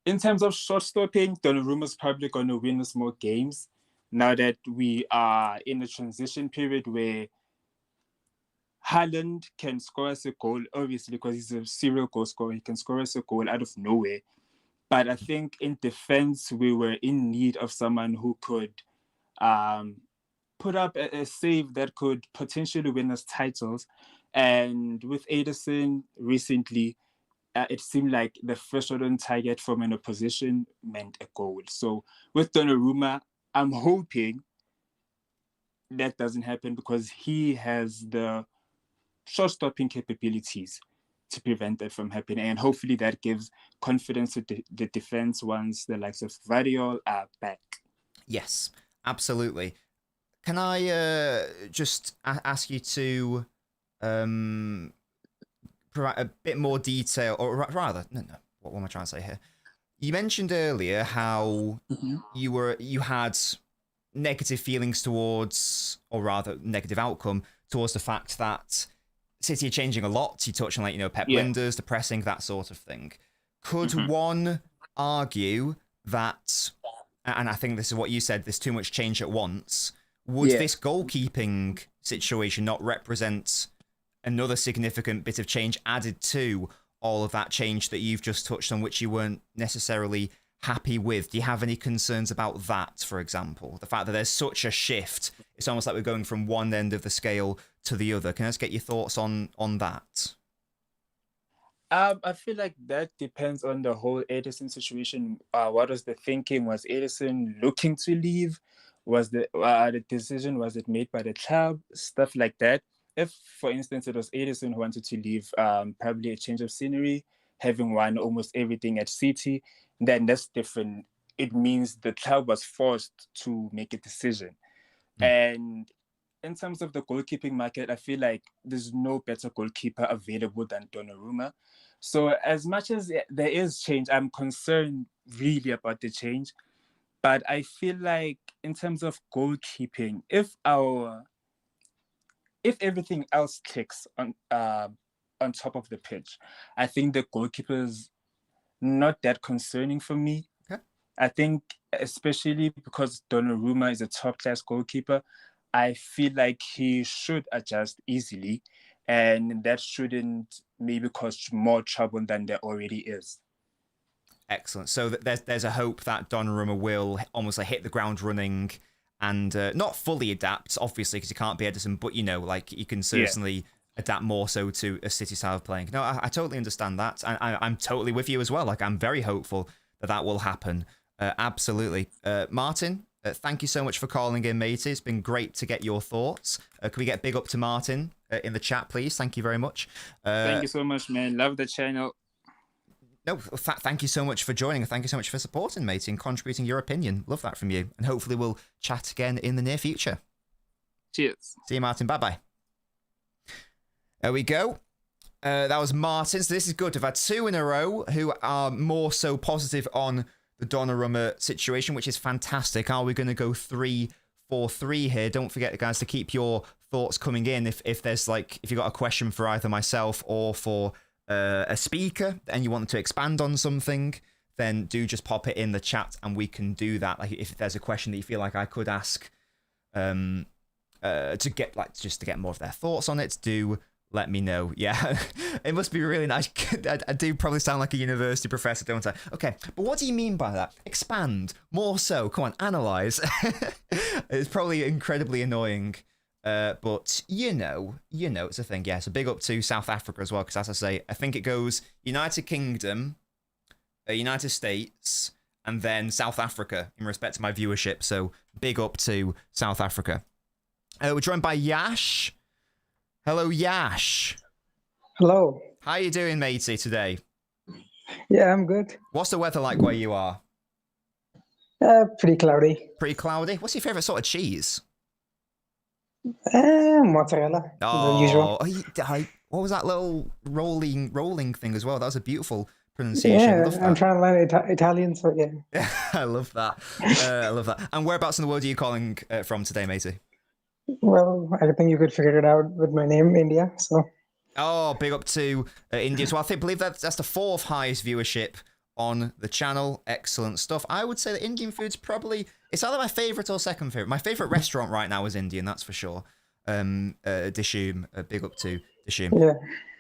In terms of shot stopping, Donnarumma's probably going to win us more games now that we are in a transition period where Haaland can score us a goal, obviously, because he's a serial goal scorer. He can score us a goal out of nowhere. But I think in defense, we were in need of someone who could put up a save that could potentially win us titles. And with Ederson recently, it seemed like the first shot on target from an opposition meant a goal. So with Donnarumma, I'm hoping that doesn't happen because he has the shot-stopping capabilities to prevent that from happening. And hopefully that gives confidence to the defense once the likes of Variol are back. Yes, absolutely. Can I just ask you to provide a bit more detail, or rather, no, what am I trying to say here? You mentioned earlier how you had negative feelings towards, or rather negative outcome towards the fact that City are changing a lot. You touched on Pep Linders, the pressing, that sort of thing. Could one argue that, and I think this is what you said, there's too much change at once. Would this goalkeeping situation not represent another significant bit of change added to all of that change that you've just touched on, which you weren't necessarily happy with? Do you have any concerns about that, for example? The fact that there's such a shift, it's almost like we're going from one end of the scale to the other. Can I just get your thoughts on that? I feel like that depends on the whole Ederson situation. What was the thinking? Was Ederson looking to leave? Was the decision, was it made by the club? Stuff like that. If, for instance, it was Ederson who wanted to leave, probably a change of scenery, having won almost everything at City, then that's different. It means the club was forced to make a decision. And in terms of the goalkeeping market, I feel like there's no better goalkeeper available than Donnarumma. So as much as there is change, I'm concerned really about the change But I feel like in terms of goalkeeping, if everything else clicks on top of the pitch, I think the goalkeeper is not that concerning for me. Okay. I think especially because Donnarumma is a top-class goalkeeper, I feel like he should adjust easily, and that shouldn't maybe cause more trouble than there already is. Excellent. So there's a hope that Donnarumma will almost like hit the ground running and not fully adapt, obviously, because he can't be Edison, but, you know, like he can certainly adapt more so to a City style of playing. No, I totally understand that. And I'm totally with you as well. Like, I'm very hopeful that will happen. Absolutely. Martin, thank you so much for calling in, matey. It's been great to get your thoughts. Can we get big up to Martin in the chat, please? Thank you very much. Thank you so much, man. Love the channel. No, thank you so much for joining. Thank you so much for supporting, matey, and contributing your opinion. Love that from you. And hopefully we'll chat again in the near future. Cheers. See you, Martin. Bye-bye. There we go. That was Martin. So this is good. I've had two in a row who are more so positive on the Donnarumma situation, which is fantastic. Are we going to go 3-4-3 here? Don't forget, guys, to keep your thoughts coming in. If there's like, if you've got a question for either myself or for a speaker and you want to expand on something, then do just pop it in the chat and we can do that. Like if there's a question that you feel like I could ask to get like just to get more of their thoughts on it, do let me know. Yeah, it must be really nice. I do probably sound like a university professor, don't I? Okay, but what do you mean by that? Expand more so. Come on, analyze. It's probably incredibly annoying. But you know, it's a thing. Yeah, so big up to South Africa as well, because as I say, I think it goes United Kingdom, United States, and then South Africa in respect to my viewership. So big up to South Africa. We're joined by Yash. Hello, Yash. Hello. How you doing, matey, today? Yeah, I'm good. What's the weather like where you are? Pretty cloudy. Pretty cloudy. What's your favorite sort of cheese? Mozzarella. The usual. What was that little rolling thing as well? That was a beautiful pronunciation. Yeah, I'm trying to learn Italian, so yeah. I love that. I love that. And whereabouts in the world are you calling from today, matey? Well, I think you could figure it out with my name, India. So. Oh, big up to India. So I believe that's the 4th highest viewership on the channel. Excellent stuff. I would say that Indian food's probably, it's either my favorite or second favorite. My favorite restaurant right now is Indian, that's for sure. Dishoom, big up to Dishoom. Yeah.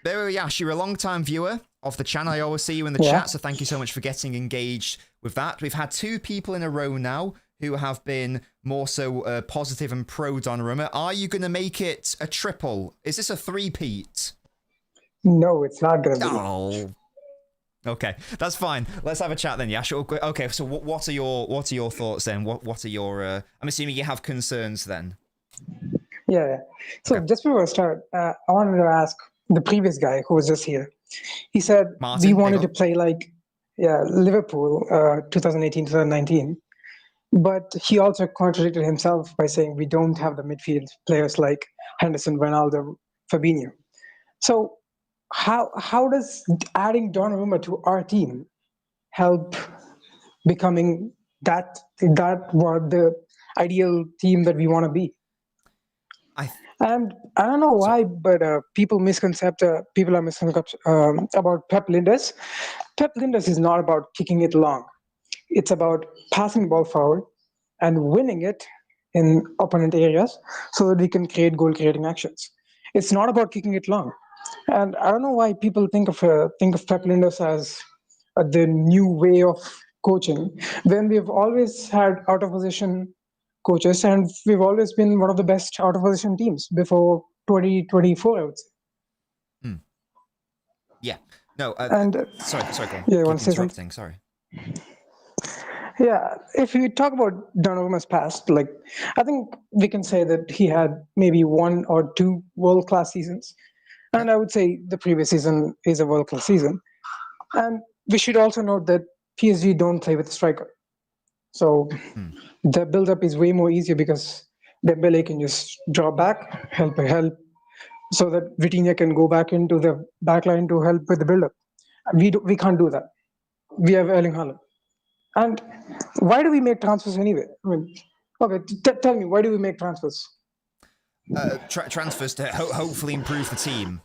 There we are. You're a long-time viewer of the channel. I always see you in the chat, so thank you so much for getting engaged with that. We've had 2 people in a row now who have been more so positive and pro Donnarumma. Are you going to make it a triple? Is this a 3-peat? No, it's not going to be. Oh. Okay, that's fine. Let's have a chat then, Yash. Okay, so what are your thoughts then? What are your? I'm assuming you have concerns then. Yeah. So just before I start, I wanted to ask the previous guy who was just here. He said Martin, we wanted to play like Liverpool 2018-2019, but he also contradicted himself by saying we don't have the midfield players like Henderson, Ronaldo, Fabinho. So how does adding Donnarumma to our team help becoming that what the ideal team that we want to be? And I don't know why, but people are misconcepted about Pep Linders. Pep Linders is not about kicking it long. It's about passing the ball forward and winning it in opponent areas so that we can create goal-creating actions. It's not about kicking it long. And I don't know why people think of Pep Linders as the new way of coaching, when we've always had out-of-position coaches and we've always been one of the best out-of-position teams before 2024, I would say. Yeah. No. Sorry. Go on. Yeah, you want to say something? Sorry. Yeah, if you talk about Donnarumma's past, like I think we can say that he had maybe 1 or 2 world-class seasons. And I would say the previous season is a world-class season. And we should also note that PSG don't play with a striker. So the build-up is way more easier because Dembele can just draw back, help, so that Vitinha can go back into the back line to help with the build-up. We can't do that. We have Erling Haaland. And why do we make transfers anyway? I mean, okay, tell me, why do we make transfers? Transfers to hopefully improve the team.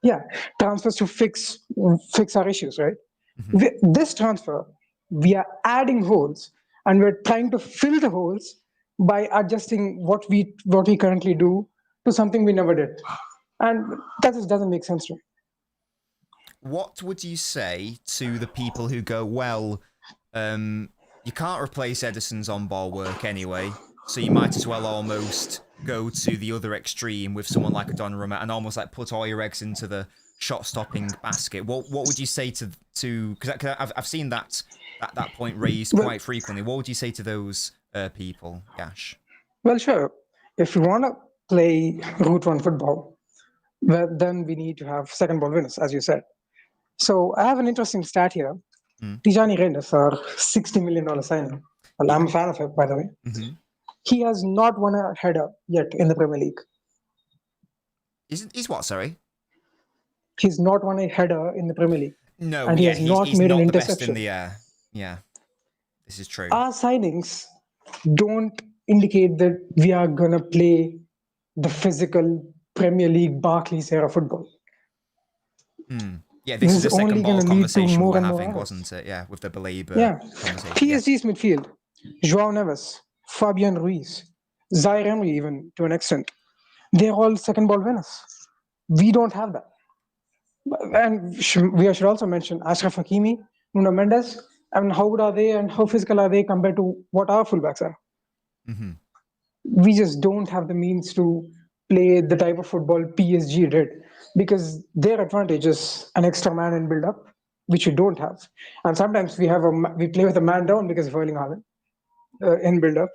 Yeah, transfers to fix our issues, right? This transfer, we are adding holes, and we're trying to fill the holes by adjusting what we currently do to something we never did, and that just doesn't make sense to me. What would you say to the people who go, well, you can't replace Ederson's on-ball work anyway, so you might as well almost go to the other extreme with someone like a Donnarumma and almost like put all your eggs into the shot-stopping basket? What would you say to because I've seen that point raised quite frequently. What would you say to those people, Yash? Well, sure. If you want to play route one football, well, then we need to have second ball winners, as you said. So I have an interesting stat here. Tijani Reinders, our $60 million signing. Well, I'm a fan of him, by the way. He has not won a header yet in the Premier League. He's what, sorry? He's not won a header in the Premier League. No, and he has not he's made not an the best interception. in the air. Yeah, this is true. Our signings don't indicate that we are going to play the physical Premier League Barclays era football. Yeah, this is the second ball conversation we were having, hours. Wasn't it? Yeah, with the Belabor conversation. PSG's midfield, Joao Neves, Fabian Ruiz, Zaire Emery even to an extent. They're all second ball winners. We don't have that. And we should also mention Ashraf Hakimi, Nuno Mendes, and how good are they and how physical are they compared to what our fullbacks are? We just don't have the means to play the type of football PSG did, because their advantage is an extra man in build-up, which we don't have. And sometimes we play with a man down because of Erling Haaland in build-up.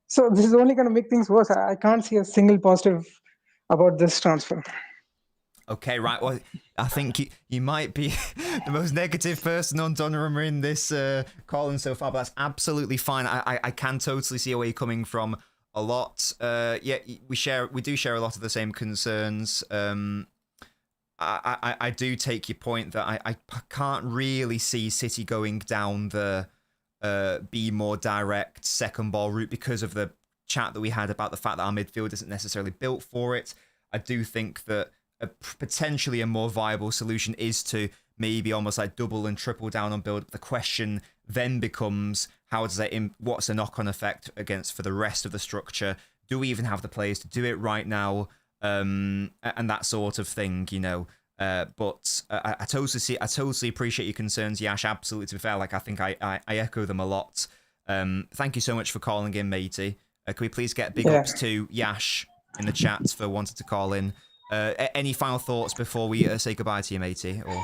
So this is only going to make things worse. I can't see a single positive about this transfer. Okay, right. Well, I think you might be the most negative person on Donnarumma in this call so far, but that's absolutely fine. I can totally see where you're coming from a lot. Yeah, we do share a lot of the same concerns. I do take your point that I can't really see City going down the be more direct second ball route because of the chat that we had about the fact that our midfield isn't necessarily built for it. I do think that potentially a more viable solution is to maybe almost like double and triple down on build. The question then becomes, how does that what's the knock-on effect for the rest of the structure? Do we even have the players to do it right now? And that sort of thing, you know. But I totally appreciate your concerns, Yash. Absolutely, to be fair, like I think I echo them a lot. Thank you so much for calling in, matey. Can we please get big ups to Yash in the chat for wanting to call in? Any final thoughts before we say goodbye to you, matey? Or...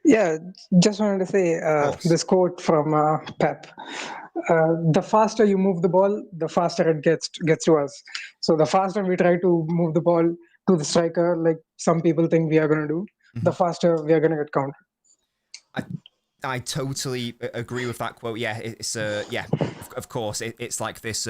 Yeah, just wanted to say this quote from Pep. The faster you move the ball, the faster it gets to us. So the faster we try to move the ball to the striker, like some people think we are going to do, the faster we are going to get countered. I totally agree with that quote. Yeah, it's of course it's like this.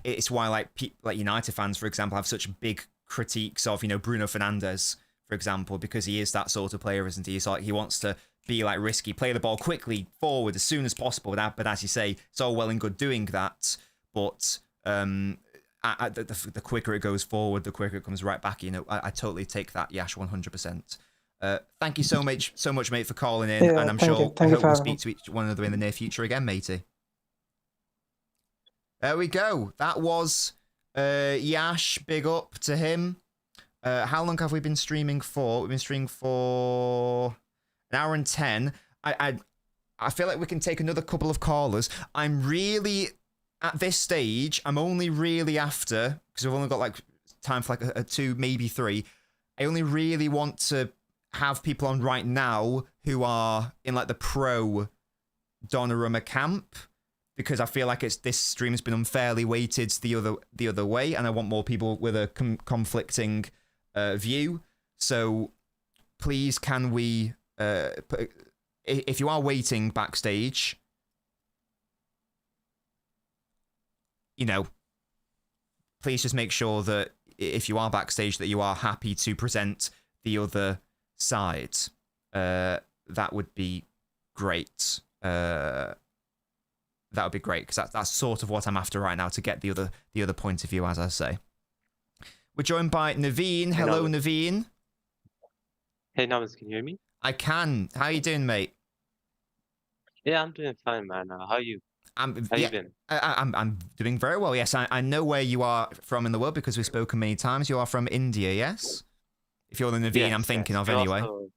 It's why like United fans, for example, have such big critiques of Bruno Fernandes, for example, because he is that sort of player, isn't he? He's like, he wants to be like risky, play the ball quickly forward as soon as possible. But as you say, it's all well and good doing that, but the quicker it goes forward, the quicker it comes right back. I totally take that, Yash, 100%. Thank you so much, mate, for calling in, and I'm sure I hope we'll speak to each one another in the near future again, matey. There we go. That was Yash. Big up to him. How long have we been streaming for? We've been streaming for an hour and 10. I feel like we can take another couple of callers. I'm really, at this stage, I'm only really after, because we've only got like time for like a 2, maybe 3. I only really want to have people on right now who are in like the pro Donnarumma camp, because I feel like this stream has been unfairly weighted the other way, and I want more people with a conflicting view. So please, can we, if you are waiting backstage, please just make sure that if you are backstage that you are happy to present the other side. That would be great. that would be great, because that's sort of what I'm after right now, to get the other point of view, as I say. We're joined by Naveen. Hello, Naveen. Hey, Nobbins, can you hear me? I can. How you doing, mate? Yeah, I'm doing fine, man. How are you? How you been? I'm doing very well. Yes, I know where you are from in the world, because we've spoken many times. You are from India, yes? If you're the Naveen I'm thinking of, You're anyway. also-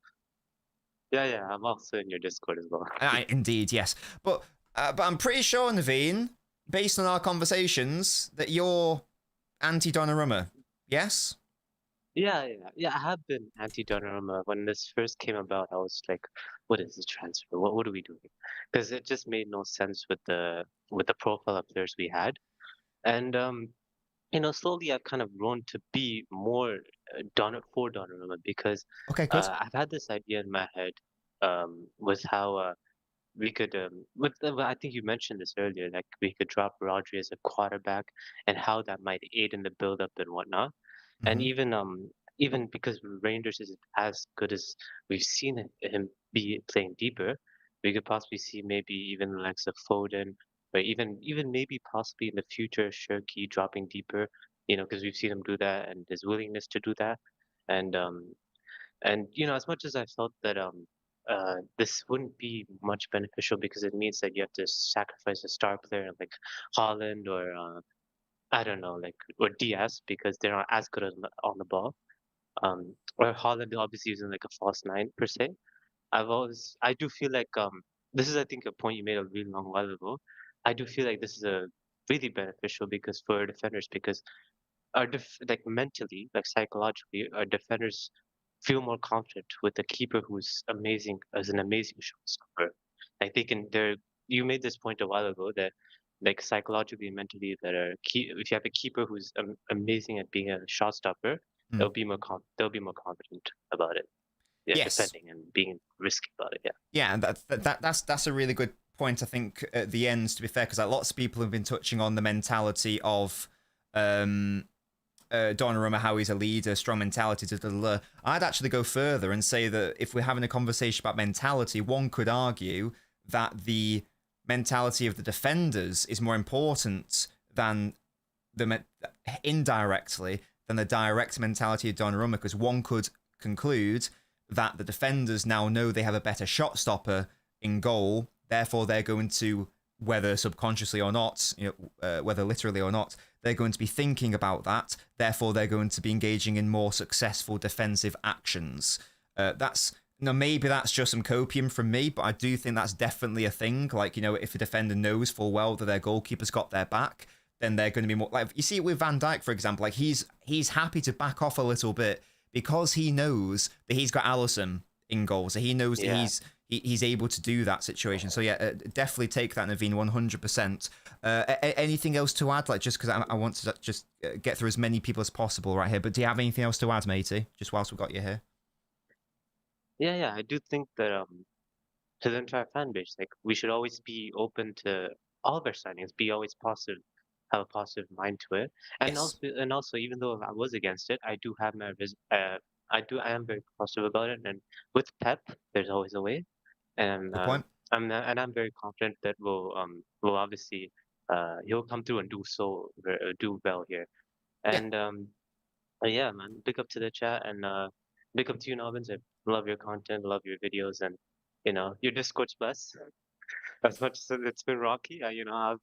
Yeah, I'm also in your Discord as well. Indeed, yes. But I'm pretty sure, Naveen, based on our conversations, that you're anti-Donnarumma. Yes? Yeah. I have been anti-Donnarumma. When this first came about, I was like, "What is this transfer? What are we doing?" Because it just made no sense with the profile of players we had, and slowly I've kind of grown to be more for Donnarumma because Okay, good. I've had this idea in my head with how we could I think you mentioned this earlier, like we could drop Rodri as a quarterback and how that might aid in the build up and whatnot. And even because Rangers is as good as we've seen him be playing deeper, we could possibly see maybe even the likes of Foden, or even maybe possibly in the future Shirky dropping deeper, because we've seen him do that and his willingness to do that. And as much as I felt that this wouldn't be much beneficial because it means that you have to sacrifice a star player like Holland or I don't know, like or Diaz because they're not as good on the ball. Or Holland obviously using like a false nine per se. I do feel like this is I think a point you made a really long while ago. I do feel like this is a really beneficial because for defenders because like mentally, like psychologically, our defenders feel more confident with a keeper who's amazing as an amazing shot stopper. Like you made this point a while ago that like psychologically and mentally that if you have a keeper who's amazing at being a shot stopper, they'll be more confident about it. Yeah, Yes. defending and being risky about it. Yeah. Yeah, and that's a really good point, I think, at the end, to be fair, because like, lots of people have been touching on the mentality of Donnarumma, how he's a leader, strong mentality. I'd actually go further and say that if we're having a conversation about mentality, one could argue that the mentality of the defenders is more important than indirectly than the direct mentality of Donnarumma, because one could conclude that the defenders now know they have a better shot stopper in goal, therefore they're going to, whether subconsciously or not, whether literally or not, they're going to be thinking about that, therefore they're going to be engaging in more successful defensive actions. Maybe that's just some copium from me, but I do think that's definitely a thing. Like, if a defender knows full well that their goalkeeper's got their back, then they're going to be more like, you see it with Van Dijk, for example, like he's happy to back off a little bit because he knows that he's got Alisson in goal, so he knows that he's able to do that situation. So yeah, definitely take that, Naveen, 100%. Anything else to add? Like, just because I want to just get through as many people as possible right here. But do you have anything else to add, matey? Just whilst we've got you here. Yeah, I do think that to the entire fan base, like we should always be open to all of our signings, be always positive, have a positive mind to it, and also even though I was against it, I do have my I am very positive about it, and with Pep, there's always a way, and I'm very confident that we'll obviously he'll come through and do well here, and yeah, man, big up to the chat and big up to you, Nobbins. I love your content, love your videos, and your Discord's blessed. As much as it's been rocky, I've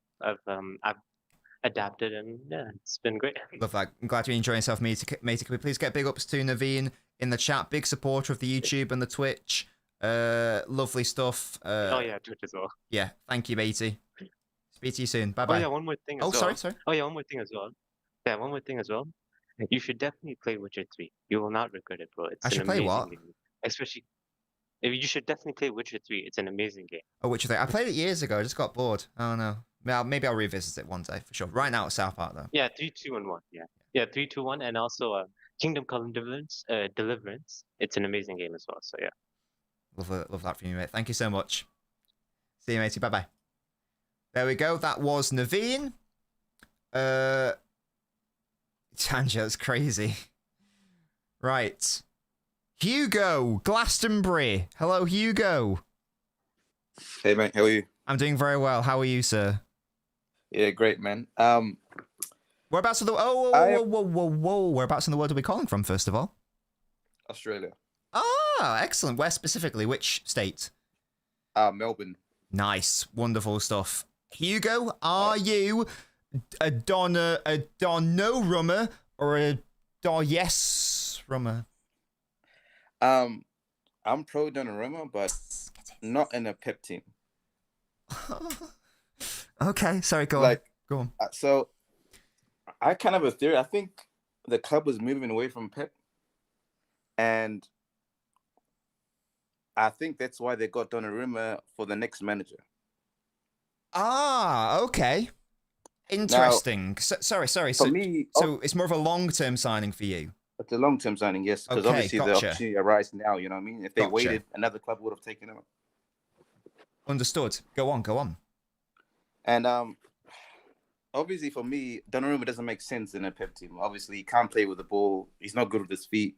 adapted and yeah, it's been great. Love that. I'm glad you're enjoying yourself, matey. Can we please get big ups to Naveen in the chat? Big supporter of the YouTube and the Twitch. Lovely stuff. Oh yeah, Twitch as well. Yeah, thank you, matey. Speak to you soon. Bye bye. Oh yeah, one more thing as well. Sorry. Oh yeah, one more thing as well. Yeah, one more thing as well. You should definitely play Witcher 3. You will not regret it, bro. It's I should play what? game. Especially, you should definitely play Witcher 3. It's an amazing game. Oh, Witcher 3. I played it years ago. I just got bored. Oh no. Maybe I'll revisit it one day for sure. Right now it's South Park though. Yeah, 3, 2, and 1. Yeah, 3, 2, 1, and also Kingdom Come Deliverance. It's an amazing game as well. So yeah. Love that from you, mate. Thank you so much. See you, matey. Bye bye. There we go. That was Naveen. Tanger's crazy. Right. Hugo, Glastonbury. Hello, Hugo. Hey man, how are you? I'm doing very well. How are you, sir? Yeah, great man. Whereabouts in the Whereabouts in the world are we calling from, first of all? Australia. Ah, excellent. Where specifically? Which state? Melbourne. Nice, wonderful stuff. Hugo, are you a Donnarumma or a Yes-rummer? I'm pro Donnarumma, but not in a Pep team. Okay, sorry, go on. Like, go on. So, I kind of have a theory. I think the club was moving away from Pep, and I think that's why they got Donnarumma for the next manager. Ah, okay. Interesting. Sorry. For So, me, so it's more of a long-term signing for you. it's a long-term signing, yes, because Okay, obviously the gotcha. opportunity arises now. You know what I mean? If they Gotcha. waited, another club would have taken him. Understood. Go on. And obviously for me, Donnarumma doesn't make sense in a Pep team. Obviously, he can't play with the ball. He's not good with his feet.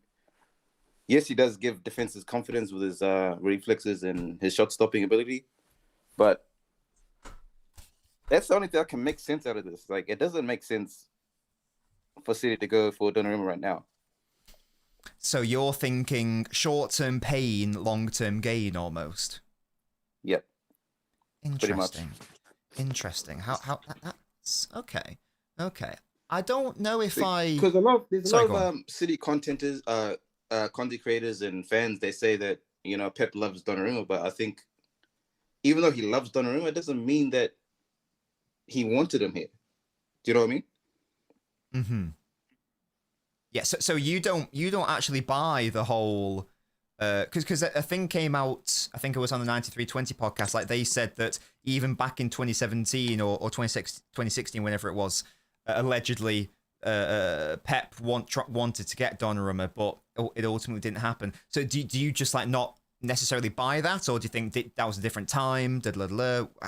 Yes, he does give defenses confidence with his reflexes and his shot-stopping ability, but that's the only thing that can make sense out of this. Like, it doesn't make sense for City to go for Donnarumma right now. So you're thinking short-term pain, long-term gain, almost. Yep. Pretty much. Interesting. How that's okay. I don't know if Because there's a Sorry, lot go of City contenters, content creators and fans. They say that Pep loves Donnarumma, but I think even though he loves Donnarumma, it doesn't mean that he wanted him here. Do you know what I mean? Mm-hmm. Yeah. So you don't actually buy the whole. Because a thing came out, I think it was on the 9320 podcast, like they said that even back in 2017 or 2016, whenever it was, allegedly Pep wanted to get Donnarumma, but it ultimately didn't happen. So do you just like not necessarily buy that, or do you think that was a different time?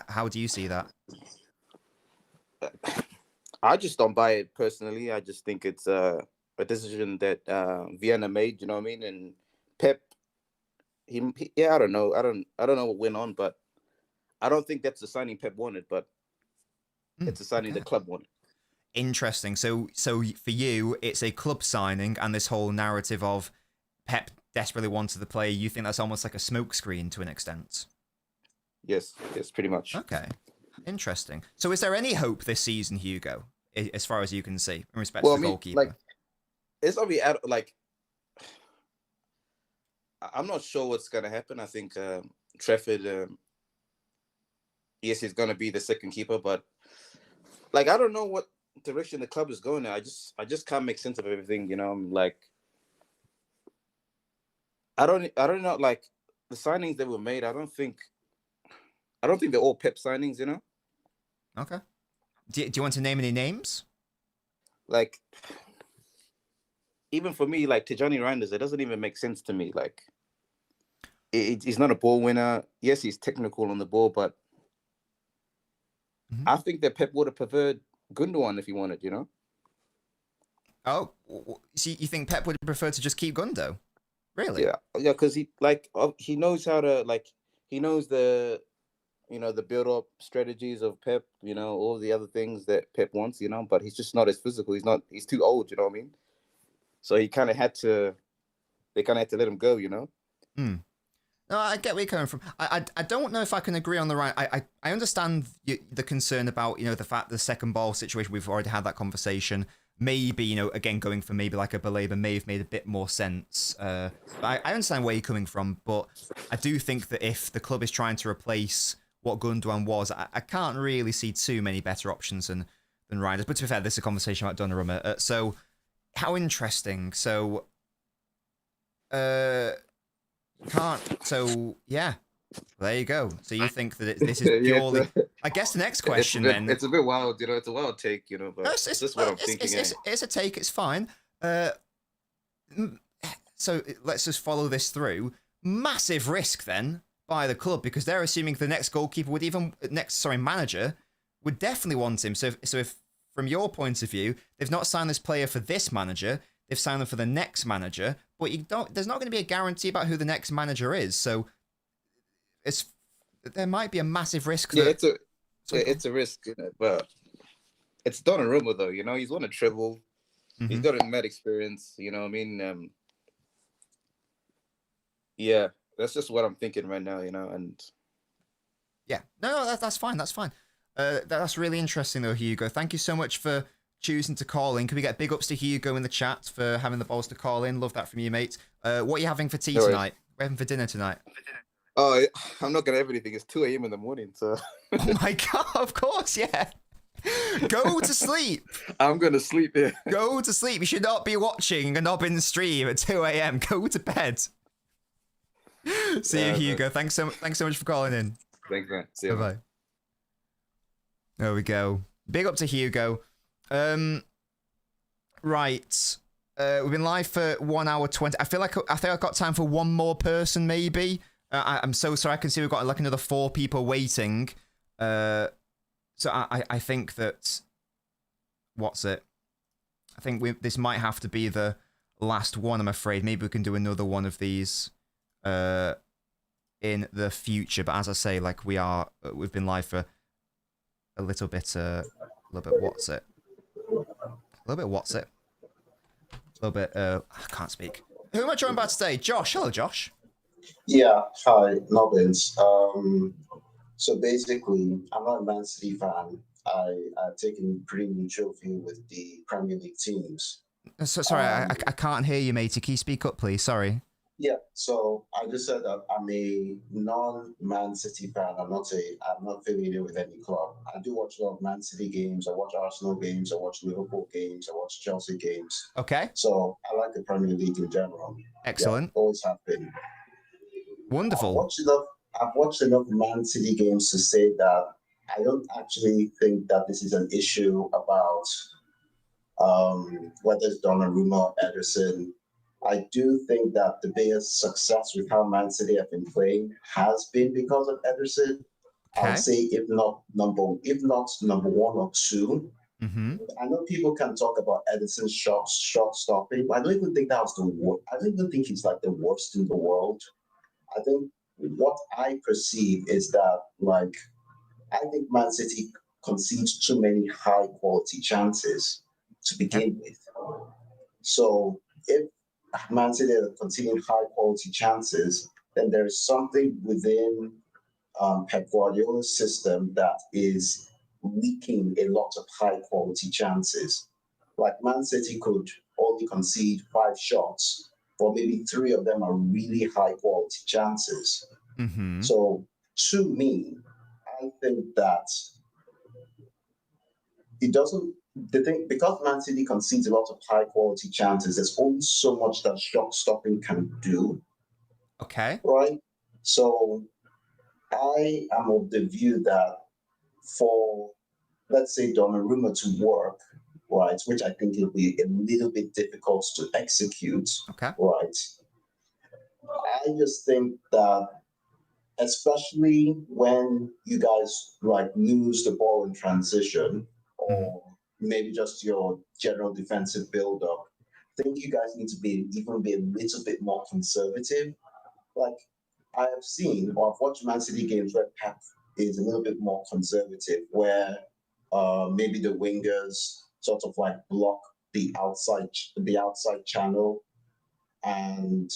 How do you see that? I just don't buy it personally. I just think it's a decision that Vienna made. You know what I mean? And Pep. I don't know. I don't know what went on, but I don't think that's the signing Pep wanted, but it's a signing the club wanted. Interesting. So for you, it's a club signing, and this whole narrative of Pep desperately wanted the player. You think that's almost like a smokescreen to an extent? Yes, pretty much. Okay, interesting. So is there any hope this season, Hugo, as far as you can see, in respect Well, to the goalkeeper? like, it's gonna be I'm not sure what's gonna happen. I think Trafford, yes, he's gonna be the second keeper, but like I don't know what direction the club is going. I just can't make sense of everything. I'm like, I don't know. Like the signings that were made, I don't think they're all Pep signings. Okay. Do you want to name any names? Like, even for me, like Tijani Reinders, it doesn't even make sense to me. Like, he's not a ball winner. Yes, he's technical on the ball, but I think that Pep would have preferred Gundogan if he wanted, Oh, so you think Pep would prefer to just keep Gundo? Really? Yeah, because he knows how to he knows the the build-up strategies of Pep, all the other things that Pep wants, but he's just not as physical. He's too old, you know what I mean? So they kind of had to let him go, No, I get where you're coming from. I don't know if I can agree on the right. I understand the concern about the fact the second ball situation. We've already had that conversation. Maybe again going for maybe like a Baleba may have made a bit more sense. I understand where you're coming from, but I do think that if the club is trying to replace what Gundogan was, I can't really see too many better options than Reinders. But to be fair, this is a conversation about Donnarumma. So how interesting. So So yeah, there you go. So you think that this is purely? I guess the next question it's a bit wild, it's a wild take, but it's just what I'm thinking. It's a take. It's fine. So let's just follow this through. Massive risk then by the club because they're assuming the next goalkeeper manager would definitely want him. So if from your point of view, they've not signed this player for this manager. They've signed them for the next manager, but there's not going to be a guarantee about who the next manager is. So there might be a massive risk. Yeah, That... it's a risk, but it's Donnarumma though. He's won a treble. He's got a mad experience. You know what I mean? Yeah, that's just what I'm thinking right now. And yeah, no, that's fine. That's fine. That's really interesting though, Hugo. Thank you so much for choosing to call in. Can we get big ups to Hugo in the chat for having the balls to call in? Love that from you, mate. What are you having for tea tonight? We're having for dinner tonight. Oh, I'm not gonna have anything. It's 2 a.m. in the morning, so. Oh my god! Of course, yeah. Go to sleep. I'm gonna sleep here. Go to sleep. You should not be watching a Nobbins stream at 2 a.m. Go to bed. See you, Hugo. Thanks so much for calling in. Thanks, man. See you. Bye. There we go. Big up to Hugo. Right. We've been live for 1 hour 20. I think I've got time for one more person, maybe. I'm so sorry. I can see we've got like another 4 people waiting. So I think that I think this might have to be the last one. I'm afraid. Maybe we can do another one of these in the future. But as I say, like we've been live for a little bit. A little bit. I can't speak. Who am I joined by today? Josh. Hello, Josh. Yeah, hi, Nobbins. So basically, I'm not a Man City fan. I've taken pretty neutral view with the Premier League teams. So sorry, I can't hear you, matey. Can you speak up, please? Sorry. Yeah, so I just said that I'm a non-Man City fan. I'm not affiliated with any club. I do watch a lot of Man City games. I watch Arsenal games. I watch Liverpool games. I watch Chelsea games. Okay. So I like the Premier League in general. Excellent. Yeah, always have been. Wonderful. I've watched enough Man City games to say that I don't actually think that this is an issue about whether it's Donnarumma or Ederson. I do think that the biggest success with how Man City have been playing has been because of Ederson. Okay. I'd say if not number 1 or 2. I know people can talk about Ederson's shot stopping, but I don't even think that was the worst. I don't even think he's like the worst in the world. I think what I perceive is that, like, I think Man City concedes too many high quality chances to begin with. So if Man City are conceding high quality chances, then there is something within Pep Guardiola's system that is leaking a lot of high quality chances. Like Man City could only concede 5 shots, but maybe 3 of them are really high quality chances. So to me, I think that it doesn't. The thing, because Man City concedes a lot of high quality chances, there's only so much that shot stopping can do. Okay. Right. So I am of the view that for, let's say, Donnarumma to work, right, which I think will be a little bit difficult to execute. Okay. Right. I just think that, especially when you guys like lose the ball in transition, or maybe just your general defensive build-up, I think you guys need to be a little bit more conservative. Like I have seen or I've watched Man City games where Pep is a little bit more conservative, where maybe the wingers sort of like block the outside channel and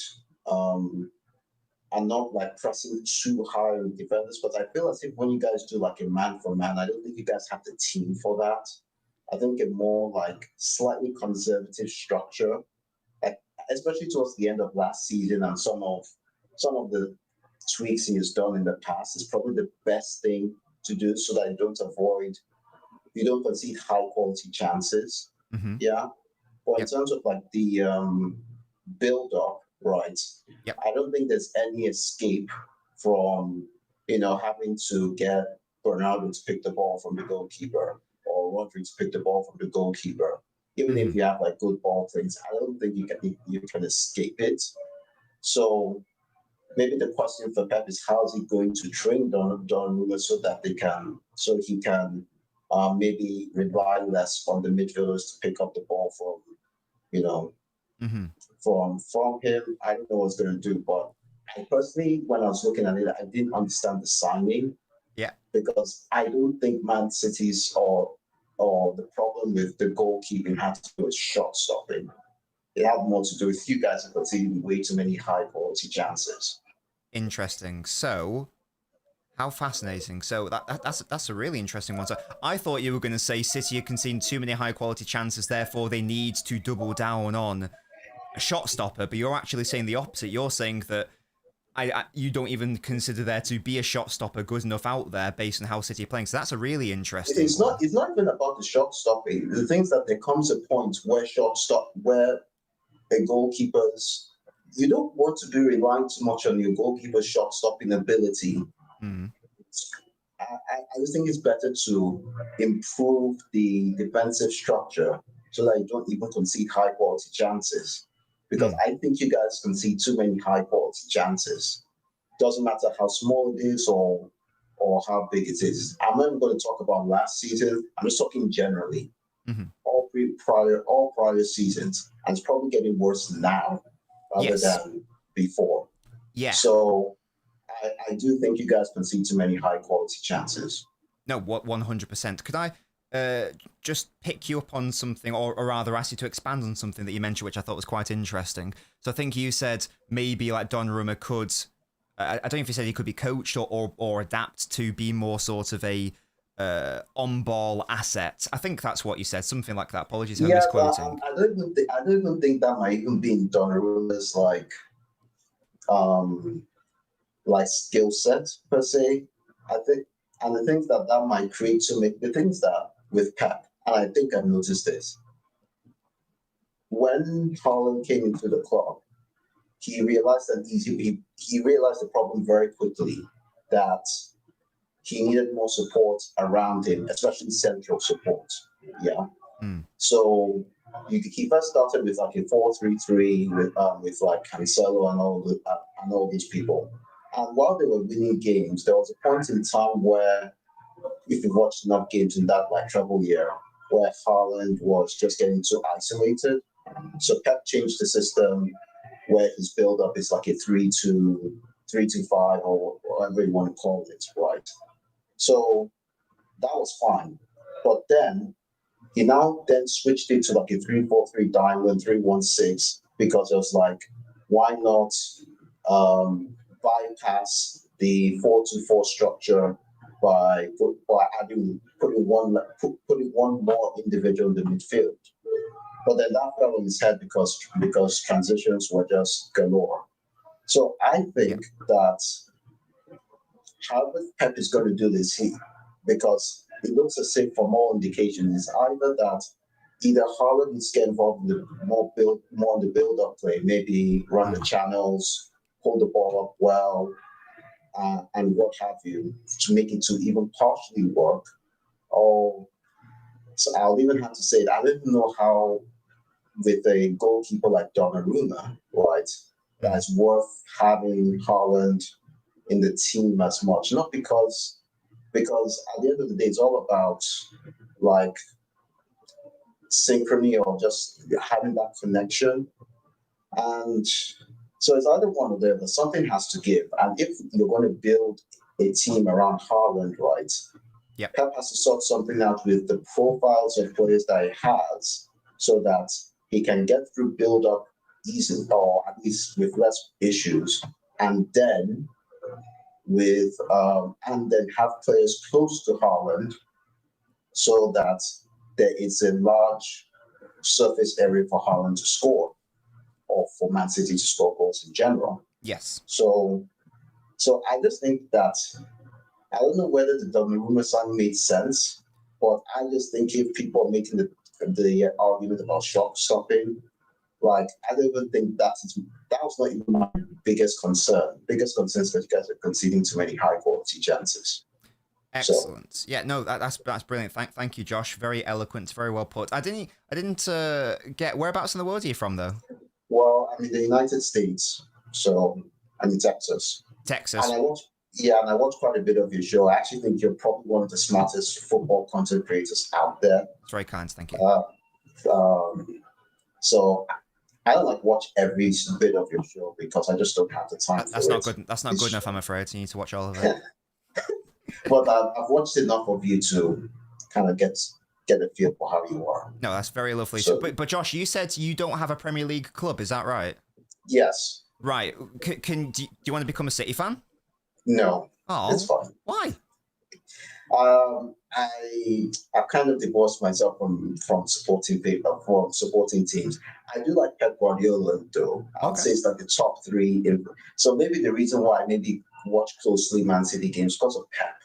are not like pressing too hard on defenders. But I feel as if when you guys do like a man for man, I don't think you guys have the team for that. I think a more like slightly conservative structure, like especially towards the end of last season and some of the tweaks he has done in the past, is probably the best thing to do so that you don't concede high quality chances. Yeah. But in terms of like the build up, right? Yep. I don't think there's any escape from having to get Bernardo to pick the ball from the goalkeeper or Rodri to pick the ball from the goalkeeper. Even if you have like good ball things, I don't think you can escape it. So maybe the question for Pep is how is he going to train Donnarumma so he can maybe rely less on the midfielders to pick up the ball from from him. I don't know what's going to do, but I personally, when I was looking at it, I didn't understand the signing. Yeah. Because I don't think Man City's or the problem with the goalkeeping had to do with shot stopping. It had more to do with you guys are conceding way too many high quality chances. Interesting. So, how fascinating. So that's a really interesting one. So I thought you were going to say City are conceding too many high quality chances, therefore they need to double down on a shot stopper. But you're actually saying the opposite. You're saying that you don't even consider there to be a shot stopper good enough out there based on how City are playing. So that's a really interesting. It's not even about the shot stopping. The things that there comes a point where a goalkeeper's, you don't want to be relying too much on your goalkeeper's shot stopping ability. I just think it's better to improve the defensive structure so that you don't even concede high quality chances. Because I think you guys concede too many high quality chances. Doesn't matter how small it is or how big it is. I'm not even going to talk about last season. I'm just talking generally. All prior seasons, and it's probably getting worse now rather than before. Yeah. So I do think you guys concede too many high quality chances. No, 100%. Could I just pick you up on something, or rather ask you to expand on something that you mentioned, which I thought was quite interesting? So I think you said maybe like Donnarumma could, I don't know if you said he could be coached or adapt to be more sort of a on-ball asset. I think that's what you said, something like that. Apologies if I'm misquoting. I don't even think that might even be in Donnarumma's like skill set per se. I think, and the things that might create to make the things that with Pep, and I think I've noticed this. When Haaland came into the club, he realized that he realized the problem very quickly, that he needed more support around him, especially central support. Yeah. So he first started with like a 4-3-3 with like Cancelo and all these people. And while they were winning games, there was a point in time where, if you've watched enough games in that like treble year, where Haaland was just getting too isolated. So Pep changed the system where his build-up is like a 3-2-5 or whatever you want to call it, right? So that was fine. But then he now switched it to like a 3-4-3 diamond, 3-1-6, because it was like, why not bypass the 4-2-4 structure by putting one more individual in the midfield. But then that fell on his head because transitions were just galore. So I think that however Pep is going to do this, because it looks as if from all indications is either Haaland is get involved in the more in the build-up play, maybe run the channels, hold the ball up well, and what have you, to make it to even partially work. So I'll even have to say that I don't even know how, with a goalkeeper like Donnarumma, right, that's worth having Haaland in the team as much. Not because at the end of the day, it's all about like synchrony or just having that connection. And so it's either one or the other. Something has to give. And if you're going to build a team around Haaland, right, Pep has to sort something out with the profiles of players that he has, so that he can get through build-up easily, or at least with less issues, and then have players close to Haaland, so that there is a large surface area for Haaland to score, or for Man City to score goals in general. Yes. So I just think that, I don't know whether the Donnarumma sign made sense, but I just think if people are making the argument about shot stopping, like, I don't even think that was not even my biggest concern. Biggest concern is that you guys are conceding too many high quality chances. Excellent. So, yeah, no, that's brilliant. Thank you, Josh. Very eloquent. Very well put. I didn't get, whereabouts in the world are you from, though? Well, I'm in the United States, so I'm in Texas. Texas. And I watch quite a bit of your show. I actually think you're probably one of the smartest football content creators out there. It's very kind, thank you. So I don't like watch every bit of your show because I just don't have the time That's for not it. good. That's not It's- good enough, I'm afraid. You need to watch all of it. But I've watched enough of you to kind of get a feel for how you are. No, that's very lovely. So- But Josh, you said you don't have a Premier League club. Is that right? Yes. Right. Do you want to become a City fan? No. Oh, It's fine. why? I've kind of divorced myself from supporting teams. I do like Pep Guardiola though. I'd say it's like the top three. So maybe the reason why I maybe watch closely Man City games because of Pep.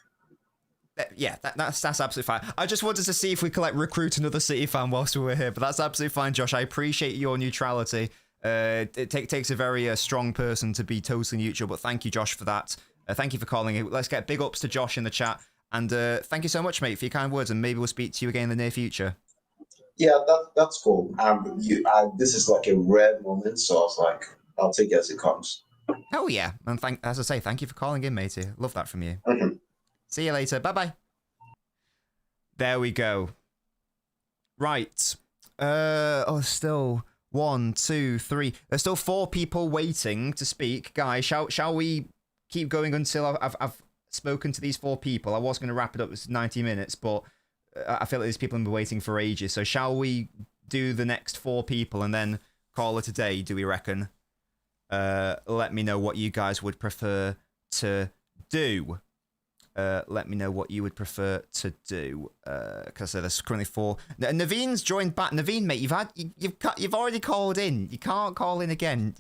Yeah, that's absolutely fine. I just wanted to see if we could like recruit another City fan whilst we were here, but that's absolutely fine, Josh. I appreciate your neutrality. It takes a very strong person to be totally neutral, but thank you, Josh, for that. Thank you for calling in. Let's get big ups to Josh in the chat. And thank you so much, mate, for your kind words, and maybe we'll speak to you again in the near future. Yeah, that's cool. This is like a rare moment, so I was like, I'll take it as it comes. Oh yeah, and as I say, thank you for calling in, matey. Love that from you. Mm-hmm. See you later. Bye bye. There we go. Right. Still 1, 2, 3. There's still 4 people waiting to speak, guys. Shall we keep going until I've spoken to these 4 people? I was going to wrap it up. It's 90 minutes, but I feel like these people have been waiting for ages. So shall we do the next 4 people and then call it a day? Do we reckon? Let me know what you guys would prefer to do. Let me know what you would prefer to do. Because there's currently 4. Naveen's joined back. Naveen, mate, you've already called in. You can't call in again.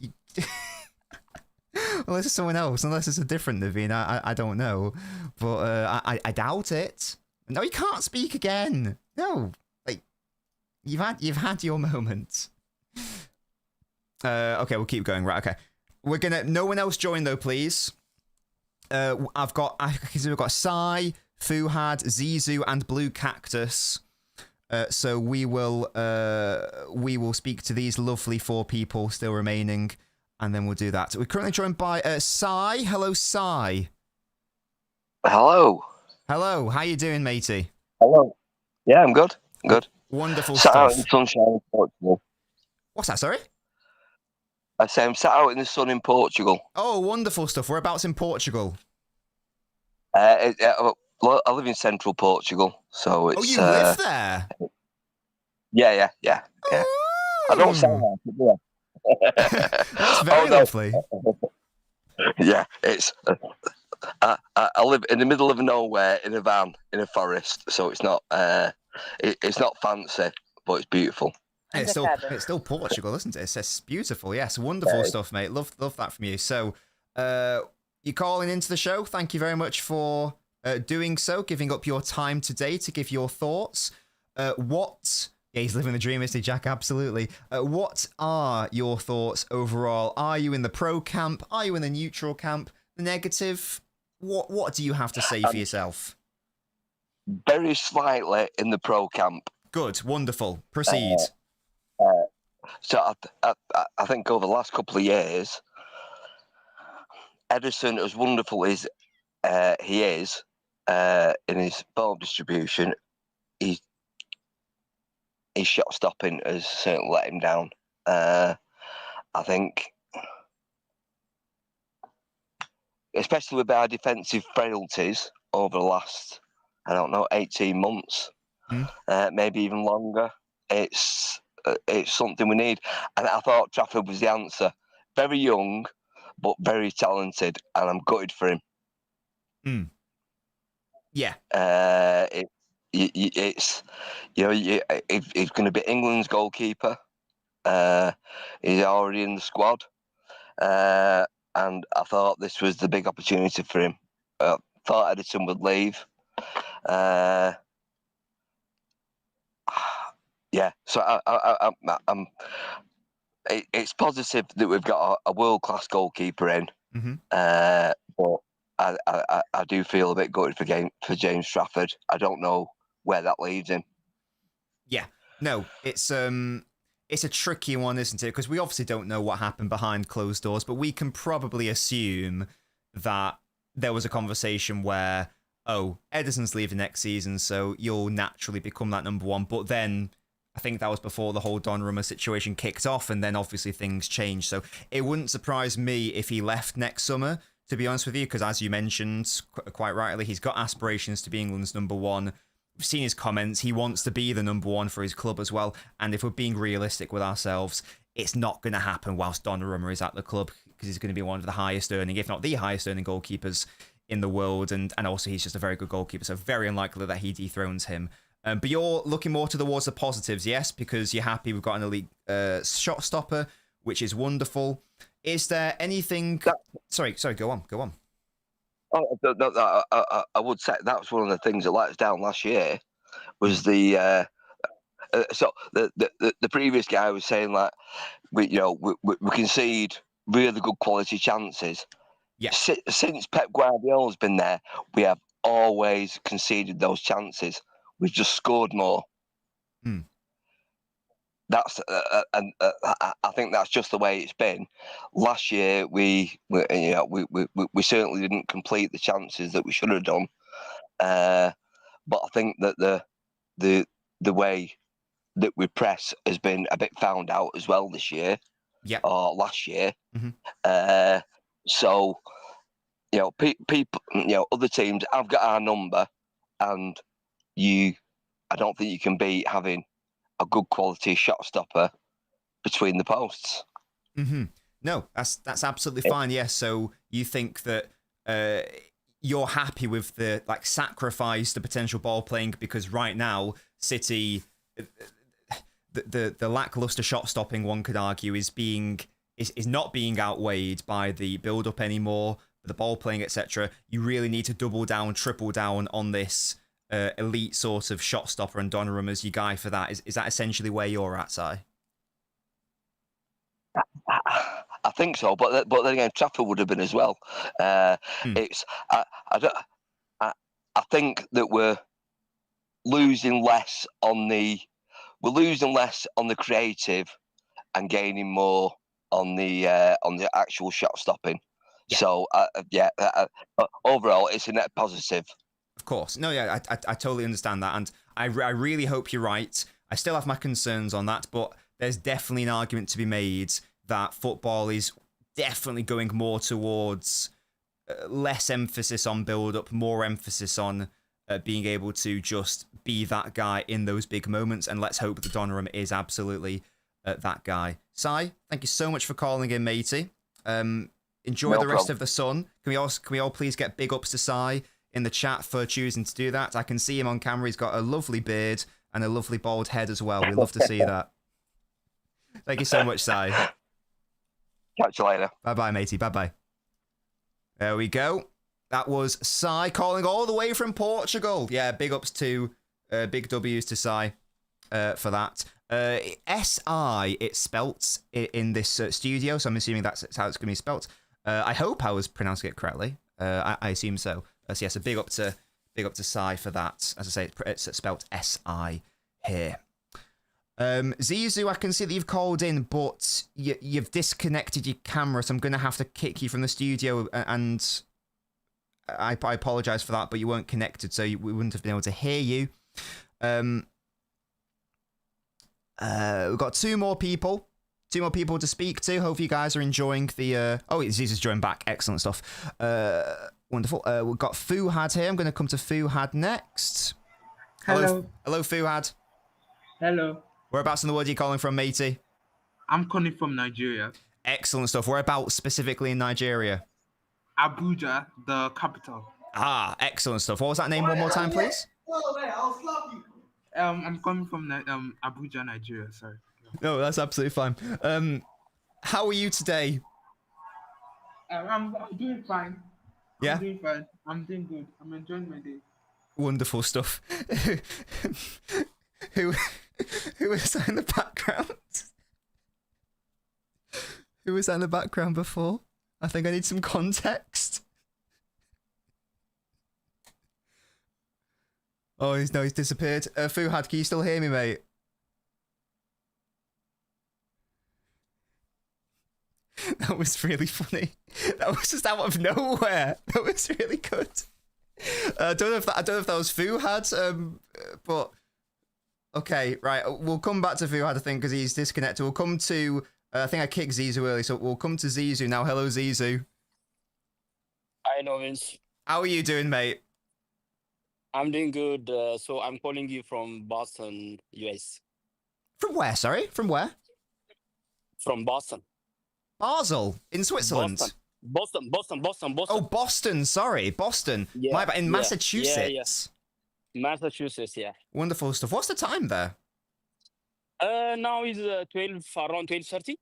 Unless it's someone else. Unless it's a different Naveen. I don't know. But I doubt it. No, you can't speak again. No, like you've had your moment. Okay, we'll keep going. Right. Okay, we're gonna. No one else join though, please. We've got Sai, Fuhad, Zizu, and Blue Cactus. So we will speak to these lovely 4 people still remaining, and then we'll do that. We're currently joined by Sai. Hello, Sai. Hello. Hello. How you doing, matey? Hello. Yeah, I'm good. I'm good. Wonderful Sat out stuff. in the sunshine in Portugal. What's that? Sorry. I say I'm sat out in the sun in Portugal. Oh, wonderful stuff. Whereabouts in Portugal? I live in central Portugal, so it's. Oh, you live there? Yeah. I don't sound like it, do I? That's very lovely. Yeah, it's. I live in the middle of nowhere in a van in a forest, so it's not. It's not fancy, but it's beautiful. It's still Portugal, isn't it? It's beautiful. Yes, wonderful stuff, mate. Love that from you. So, you're calling into the show. Thank you very much for doing so, giving up your time today to give your thoughts. Yeah, he's living the dream, isn't he, Jack? Absolutely. What are your thoughts overall? Are you in the pro camp? Are you in the neutral camp? The negative? What do you have to say for yourself? Very slightly in the pro camp. Good, wonderful. Proceed. So I think over the last couple of years, Edison, as wonderful as he is in his ball distribution, his shot stopping has certainly let him down. I think, especially with our defensive frailties over the last, 18 months, maybe even longer, it's something we need. And I thought Trafford was the answer. Very young, but very talented, and I'm gutted for him. Yeah. It's he's going to be England's goalkeeper. He's already in the squad, and I thought this was the big opportunity for him. Thought Edison would leave. Yeah, so I'm. It's positive that we've got a world-class goalkeeper in, but I do feel a bit gutted for James Trafford. I don't know where that leaves him. Yeah, no, it's a tricky one, isn't it? Because we obviously don't know what happened behind closed doors, but we can probably assume that there was a conversation where, Edison's leaving next season, so you'll naturally become that number 1. But then I think that was before the whole Donnarumma situation kicked off, and then obviously things changed. So it wouldn't surprise me if he left next summer, to be honest with you, because as you mentioned quite rightly, he's got aspirations to be England's number one. We've seen his comments. He wants to be the number one for his club as well. And if we're being realistic with ourselves, it's not going to happen whilst Donnarumma is at the club, because he's going to be one of the highest earning, if not the highest earning goalkeepers in the world. And also he's just a very good goalkeeper. So very unlikely that he dethrones him. But you're looking more towards the positives, yes, because you're happy we've got an elite shot stopper, which is wonderful. Is there anything... Sorry, go on. Oh, no, I would say that was one of the things that let us down last year, was the previous guy was saying that we concede really good quality chances. Yeah. Since Pep Guardiola's been there, we have always conceded those chances. We've just scored more. That's and I think that's just the way it's been. Last year, we certainly didn't complete the chances that we should have done. But I think that the way that we press has been a bit found out as well this year. Yeah. Or last year. Mm-hmm. So people, other teams have got our number, and I don't think you can beat having a good quality shot stopper between the posts. Mm-hmm. No, that's absolutely fine. Yes. So you think that you're happy with the sacrifice, the potential ball playing, because right now City, the lackluster shot stopping, one could argue, is not being outweighed by the build up anymore, the ball playing, etc. You really need to double down, triple down on this elite sort of shot stopper, and Donnarumma's your guy for that. Is that essentially where you're at, Si? I think so, but then again, Trafford would have been as well. It's I think that we're losing less on the creative and gaining more on the actual shot stopping. Yeah. So overall, it's a net positive. Of course. No, yeah, I totally understand that. And I really hope you're right. I still have my concerns on that, but there's definitely an argument to be made that football is definitely going more towards less emphasis on build-up, more emphasis on being able to just be that guy in those big moments. And let's hope that Donnarumma is absolutely that guy. Si, thank you so much for calling in, matey. Enjoy the rest of the sun. Can we all please get big ups to Si in the chat for choosing to do that? I can see him on camera. He's got a lovely beard and a lovely bald head as well. We love to see that. Thank you so much, Si. Catch you later. Bye-bye, matey. Bye-bye. There we go. That was Si calling all the way from Portugal. Yeah, big ups to, big W's to Si for that. S-I, it's spelt in this studio, so I'm assuming that's how it's going to be spelt. I hope I was pronouncing it correctly. I assume so. So yes, a big up to Si for that. As I say, it's spelt S-I here. Zizou, I can see that you've called in, but you've disconnected your camera, so I'm going to have to kick you from the studio, and I apologise for that, but you weren't connected, so we wouldn't have been able to hear you. We've got two more people to speak to. Hope you guys are enjoying the... Oh, Zizou's joined back. Excellent stuff. Wonderful. We've got Fuhad here. I'm going to come to Fuhad next. Hello. Hello, Fuhad. Hello. Whereabouts in the world are you calling from, matey? I'm calling from Nigeria. Excellent stuff. Whereabouts specifically in Nigeria? Abuja, the capital. Ah, excellent stuff. What was that name one more time, please? I'll slap you. I'm coming from Abuja, Nigeria. Sorry. No, that's absolutely fine. How are you today? I'm doing fine. Yeah? I'm doing fine. I'm doing good. I'm enjoying my day. Wonderful stuff. Who was that in the background? Who was that in the background before? I think I need some context. Oh, he's disappeared. Fuhad, can you still hear me, mate? That was really funny. That was just out of nowhere. That was really good. I don't know if that was Fuhad, but Okay, right. We'll come back to Fuhad, I think, because he's disconnected. We'll come to... I think I kicked Zizou early, so we'll come to Zizou now. Hello, Zizou. Hi, Nobbins. How are you doing, mate? I'm doing good. So I'm calling you from Boston, US. From where, sorry? From where? From Boston. Basel, in Switzerland. Boston. Oh, Boston, sorry. Boston. Yeah, My bad. In yeah, Massachusetts. Massachusetts, yeah. Wonderful stuff. What's the time there? Now is around 12:30.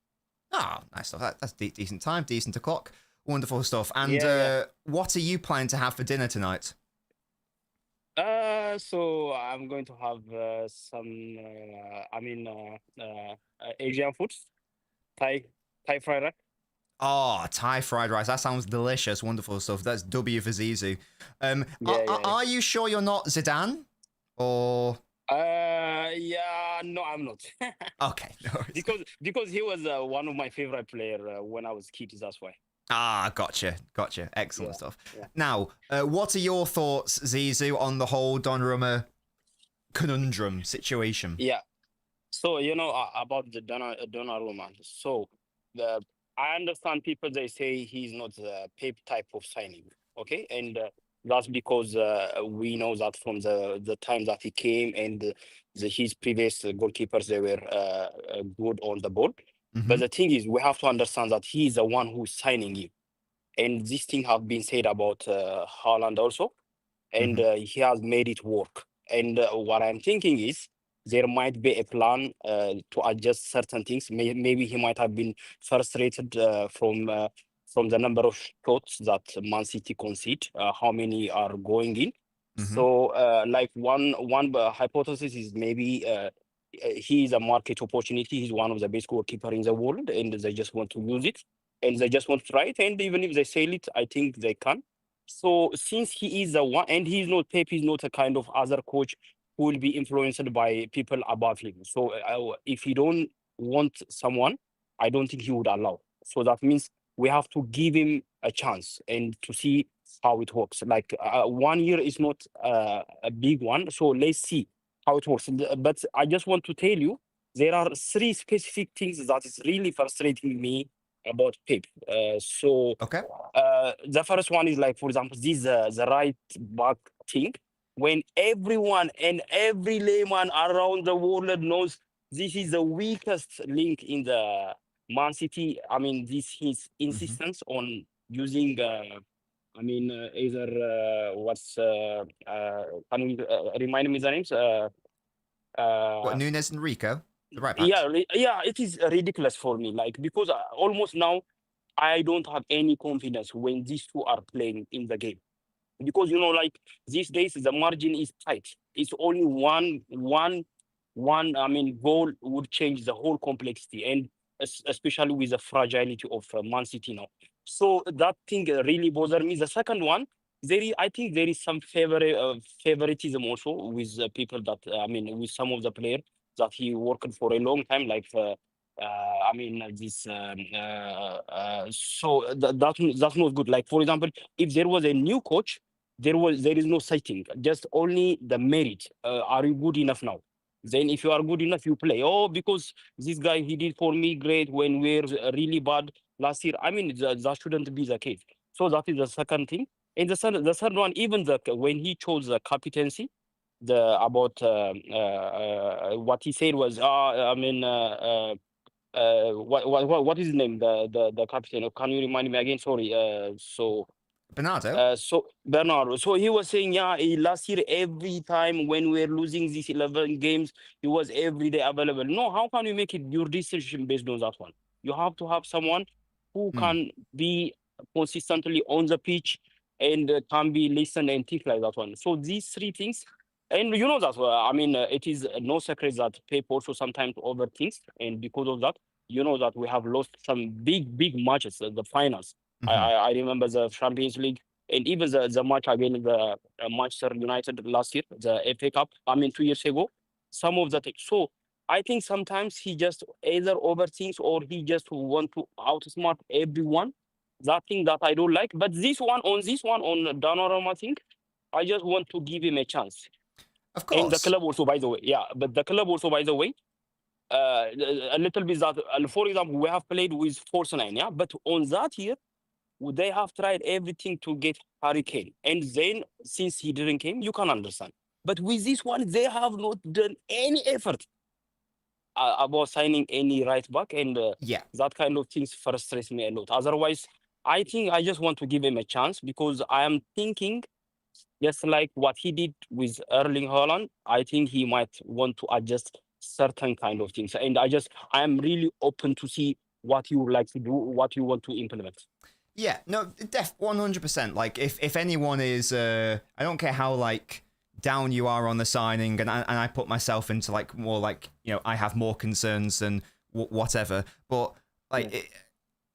Ah, nice stuff. That's decent time, decent o'clock. Wonderful stuff. And Yeah. what are you planning to have for dinner tonight? So I'm going to have some, Asian foods, Thai fried rice. Oh, Thai fried rice. That sounds delicious. Wonderful stuff. That's W for Zizou. Are you sure you're not Zidane? Or... Yeah, no, I'm not. Okay, no worries. Because he was one of my favorite player when I was kid. That's why. Ah, gotcha. Excellent stuff. Yeah. Now, what are your thoughts, Zizou, on the whole Donnarumma conundrum situation? Yeah. So about the Donnarumma. So I understand people, they say he's not the Pep type of signing. Okay, and that's because we know that from the time that he came and his previous goalkeepers, they were good on the ball. But the thing is, we have to understand that he is the one who's signing you. And this thing have been said about Haaland also. And he has made it work. And what I'm thinking is there might be a plan to adjust certain things. Maybe he might have been frustrated from the number of shots that Man City concede, how many are going in. So like one hypothesis is maybe he is a market opportunity. He's one of the best goalkeeper in the world, and they just want to use it, and they just want to try it. And even if they sell it, I think they can. So since he is the one, and he's not Pep, he's not a kind of other coach who will be influenced by people above him. So if he don't want someone, I don't think he would allow. So that means we have to give him a chance and to see how it works. Like 1 year is not a big one. So let's see how it works. But I just want to tell you, there are 3 specific things that is really frustrating me about Pep. The first one is like, for example, this the right back thing. When everyone and every layman around the world knows this is the weakest link in the Man City. I mean, this his insistence on using. Either can you remind me the names? What, Nunes and Rico? The right backs? Yeah, it is ridiculous for me. Like, because almost now I don't have any confidence when these two are playing in the game. Because like these days the margin is tight. It's only one goal would change the whole complexity, and especially with the fragility of Man City now. So that thing really bothers me. The second one, I think there is some favoritism also with people that with some of the players that he worked for a long time, like that's not good. Like, for example, if there was a new coach, there is no citing, just only the merit. Are you good enough now? Then if you are good enough, you play. Oh, because this guy, he did for me great when we were really bad last year. That shouldn't be the case. So that is the second thing. And the third one, even when he chose the captaincy, what he said was, what is his name? The captain. Can you remind me again? Sorry. Bernardo. Bernardo. So he was saying, last year every time when we're losing these 11 games, he was every day available. No, how can you make it your decision based on that one? You have to have someone who can be consistently on the pitch and can be listened and things like that one. So these 3 things. And that, it is no secret that Pep also sometimes overthinks. And because of that, that we have lost some big matches, the finals. I remember the Champions League and even the match against the Manchester United last year, the FA Cup, 2 years ago. Some of the things. So I think sometimes he just either overthinks or he just want to outsmart everyone. That thing that I don't like. But on Donnarumma thing, I just want to give him a chance. Of And the course. club also, by the way, yeah, but the club also, by the way, a little bit that, for example, we have played with Force 9, yeah, but on that year, they have tried everything to get Harry Kane. And then, since he didn't came, you can understand. But with this one, they have not done any effort about signing any right back. And Yeah. that kind of things frustrates me a lot. Otherwise, I think I just want to give him a chance because I am thinking, just like what he did with Erling Haaland, I think he might want to adjust certain kind of things. And I am really open to see what you would like to do, what you want to implement. Yeah, no, 100%. Like, if anyone is, I don't care how, like, down you are on the signing, and I put myself into, like, more, like, you know, I have more concerns than whatever, but, like,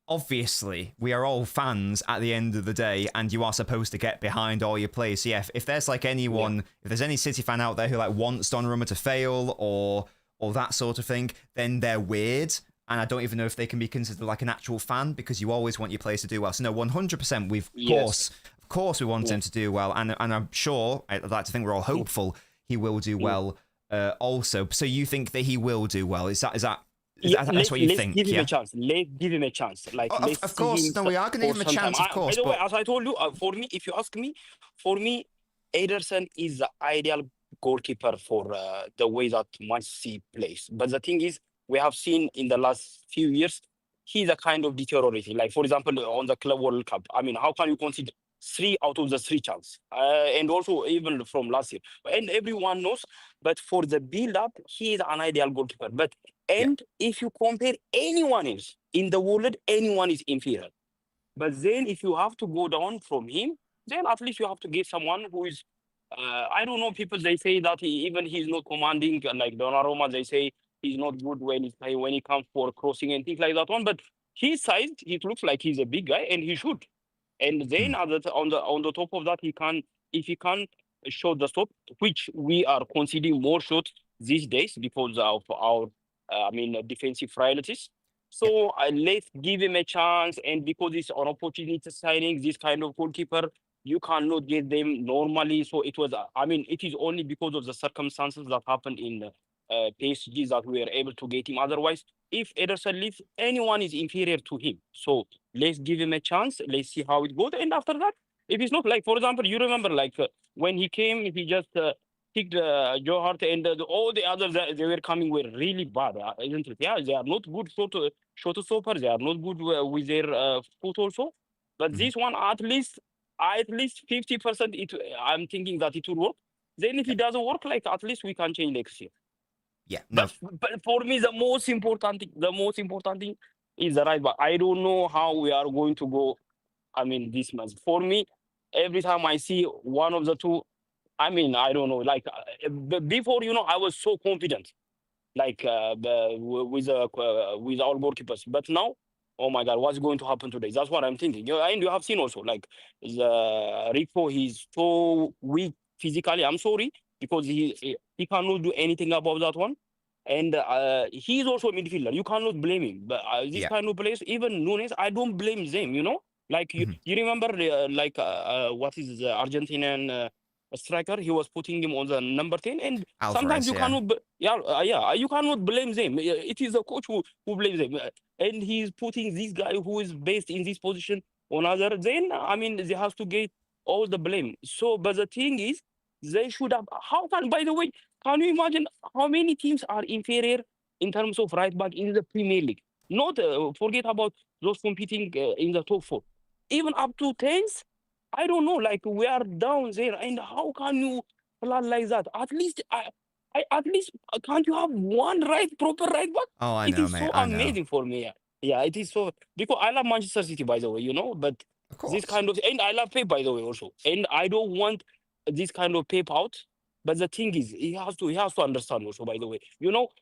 obviously, we are all fans at the end of the day, and you are supposed to get behind all your players. So yeah, if there's, like, anyone, if there's any City fan out there who, like, wants Donnarumma to fail, or that sort of thing, then they're weird. And I don't even know if they can be considered like an actual fan, because you always want your players to do well. So no, 100%, of course we want him to do well. And I'm sure, I'd like to think we're all hopeful he will do well also. So you think that he will do well? Is that that's what you think? Let's give him a chance. Let's give him a chance. Like, of course, no, we are going to give him a chance, of course. By the way, as I told you, for me, if you ask me, for me, Ederson is the ideal goalkeeper for the way that Manchester City plays. But the thing is, we have seen in the last few years, he's a kind of deteriorating. Like, for example, on the Club World Cup, I mean, how can you consider 3 out of the 3 chances? And also even from last year. And everyone knows, but for the build-up, he is an ideal goalkeeper. But if you compare anyone else in the world, anyone is inferior. But then if you have to go down from him, then at least you have to get someone who is, I don't know, people, they say that he's not commanding, like Donnarumma, they say, he's not good when he comes for crossing and things like that one. But his size, it looks like he's a big guy, and he should. And then on the top of that, if he can shoot the stop, which we are conceding more shots these days because of our defensive frailties. So let's give him a chance. And because it's an opportunity signing, this kind of goalkeeper, you cannot get them normally. So it is only because of the circumstances that happened in PSG that we were able to get him. Otherwise, if Ederson leaves, anyone is inferior to him. So let's give him a chance. Let's see how it goes. And after that, if it's not, like, for example, you remember, like, when he came, he just picked Joe Hart, and all the others that they were coming were really bad, isn't it? Yeah, they are not good shot stopper. They are not good with their foot also. But this one, at least 50%, I'm thinking that it will work. Then if it doesn't work, like, at least we can change next year. Yeah, no. But for me, the most important thing is the right back. I don't know how we are going to go. This month. For me, every time I see one of the two, I don't know. Like, before, I was so confident, like, with our goalkeepers. But now, oh my God, what's going to happen today? That's what I'm thinking. And you have seen also, like, Rico, he's so weak physically. I'm sorry, because he cannot do anything about that one. And he's also a midfielder. You cannot blame him. But this kind of players, even Nunes, I don't blame them, Like, you remember, what is the Argentinian striker? He was putting him on the number 10. And Alvarez, sometimes you cannot, you cannot blame them. It is the coach who blames them. And he's putting this guy who is based in this position on other. Then, they have to get all the blame. So, but the thing is, they should have. By the way, can you imagine how many teams are inferior in terms of right back in the Premier League? Not forget about those competing in the top 4. Even up to 10s, I don't know. Like, we are down there, and how can you plan like that? At least, can't you have one proper right back? Oh, I It know, is mate. so I know. amazing for me. Yeah, it is so, because I love Manchester City, by the way, but this kind of, and I love Pep, by the way, also, and I don't want this kind of Pep out. But the thing is, he has to understand also, by the way,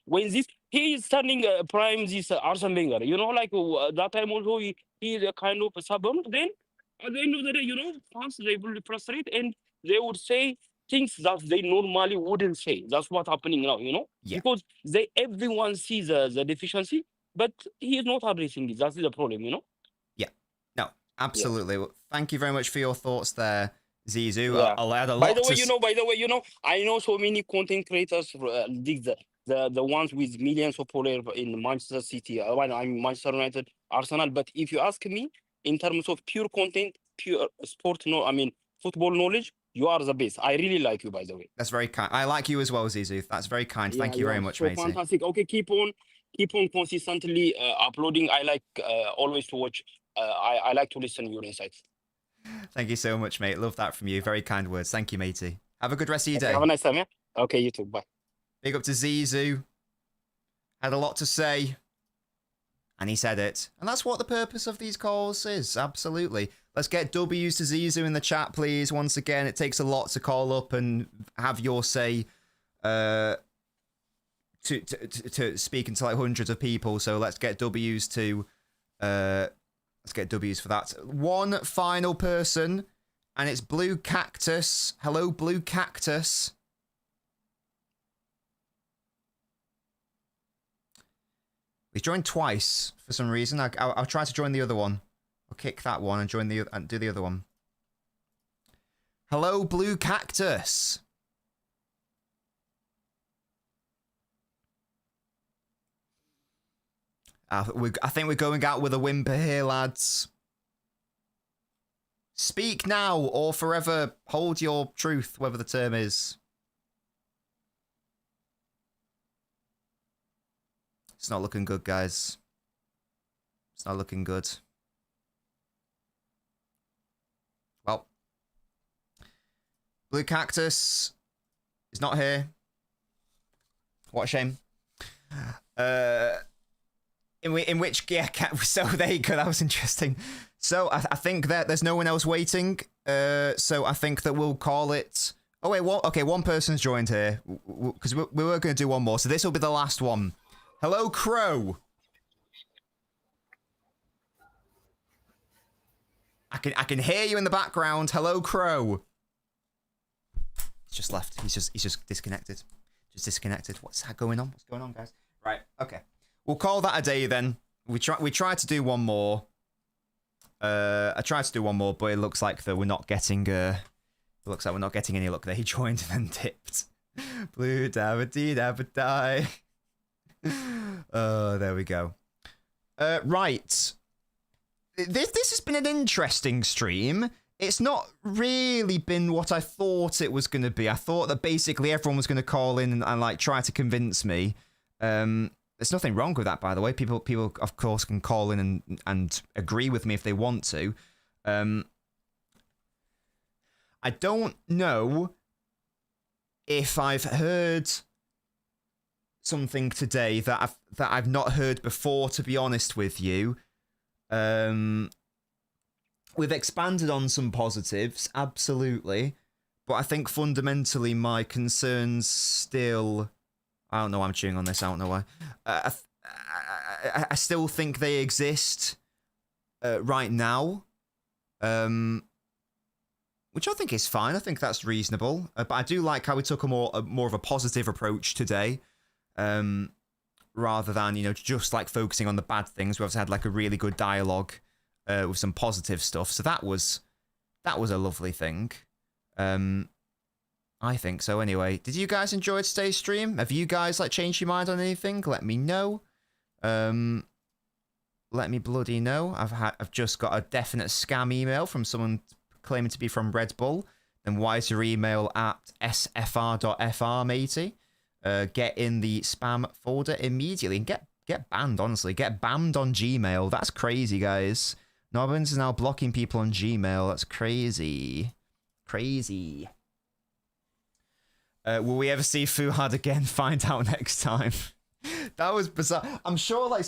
when he is turning prime this Arsene Wenger, like that time also he is a kind of stubborn. Then at the end of the day, fans, they will be frustrated, and they would say things that they normally wouldn't say. That's what's happening now, because everyone sees the deficiency, but he is not addressing it. That's the problem, Yeah, no, absolutely. Well, thank you very much for your thoughts there, Zizou. Yeah. I'll add a By lot the way, to. I know so many content creators, the ones with millions of followers in Manchester City, I'm Manchester United, Arsenal. But if you ask me, in terms of pure content, pure sport, football knowledge, you are the best. I really like you, by the way. That's very kind. I like you as well, Zizou. That's very kind. Thank you very much, so matey. fantastic. Okay, keep on consistently uploading. I like always to watch. I like to listen to your insights. Thank you so much, mate. Love that from you. Very kind words. Thank you, matey. Have a good rest of your day. Have a nice time, yeah? Okay, you too. Bye. Big up to Zizou. Had a lot to say. And he said it. And that's what the purpose of these calls is. Absolutely. Let's get W's to Zizou in the chat, please. Once again, it takes a lot to call up and have your say to speaking to like hundreds of people. So let's get W's to... let's get W's for that. One final person, and it's Blue Cactus. Hello, Blue Cactus. He's joined twice for some reason. I'll try to join the other one. I'll kick that one and join and do the other one. Hello, Blue Cactus. I think we're going out with a whimper here, lads. Speak now or forever hold your truth, whatever the term is. It's not looking good, guys. It's not looking good. Well, Blue Cactus is not here. What a shame. In which, yeah, so there you go. That was interesting. So I think that there's no one else waiting. So I think that we'll call it. Oh wait, one person's joined here because we were going to do one more. So this will be the last one. Hello, Crow. I can hear you in the background. Hello, Crow. He's just left. He's just disconnected. Just disconnected. What's that going on? What's going on, guys? Right. Okay. We'll call that a day then. We tried to do one more. I tried to do one more, but it looks like that we're not getting. It looks like we're not getting any luck there. He joined and then dipped. Blue dabba-dee dabba-die. Oh, there we go. Right. This has been an interesting stream. It's not really been what I thought it was going to be. I thought that basically everyone was going to call in and like try to convince me. There's nothing wrong with that, by the way. People of course can call in and agree with me if they want to. I don't know if I've heard something today that I've not heard before, to be honest with you. We've expanded on some positives, absolutely, but I think fundamentally my concerns still. I don't know why I'm chewing on this. I don't know why. I still think they exist right now, which I think is fine. I think that's reasonable. But I do like how we took a more of a positive approach today. Rather than, just like focusing on the bad things. We obviously had like a really good dialogue with some positive stuff. So that was a lovely thing. I think so anyway. Did you guys enjoy today's stream? Have you guys like changed your mind on anything? Let me know. Let me bloody know. I've just got a definite scam email from someone claiming to be from Red Bull. Then why is your email at sfr.fr, matey? Get in the spam folder immediately and get banned, honestly. Get banned on Gmail. That's crazy, guys. Nobbins is now blocking people on Gmail. That's crazy. Crazy. Will we ever see Fuhad again? Find out next time. That was bizarre. I'm sure like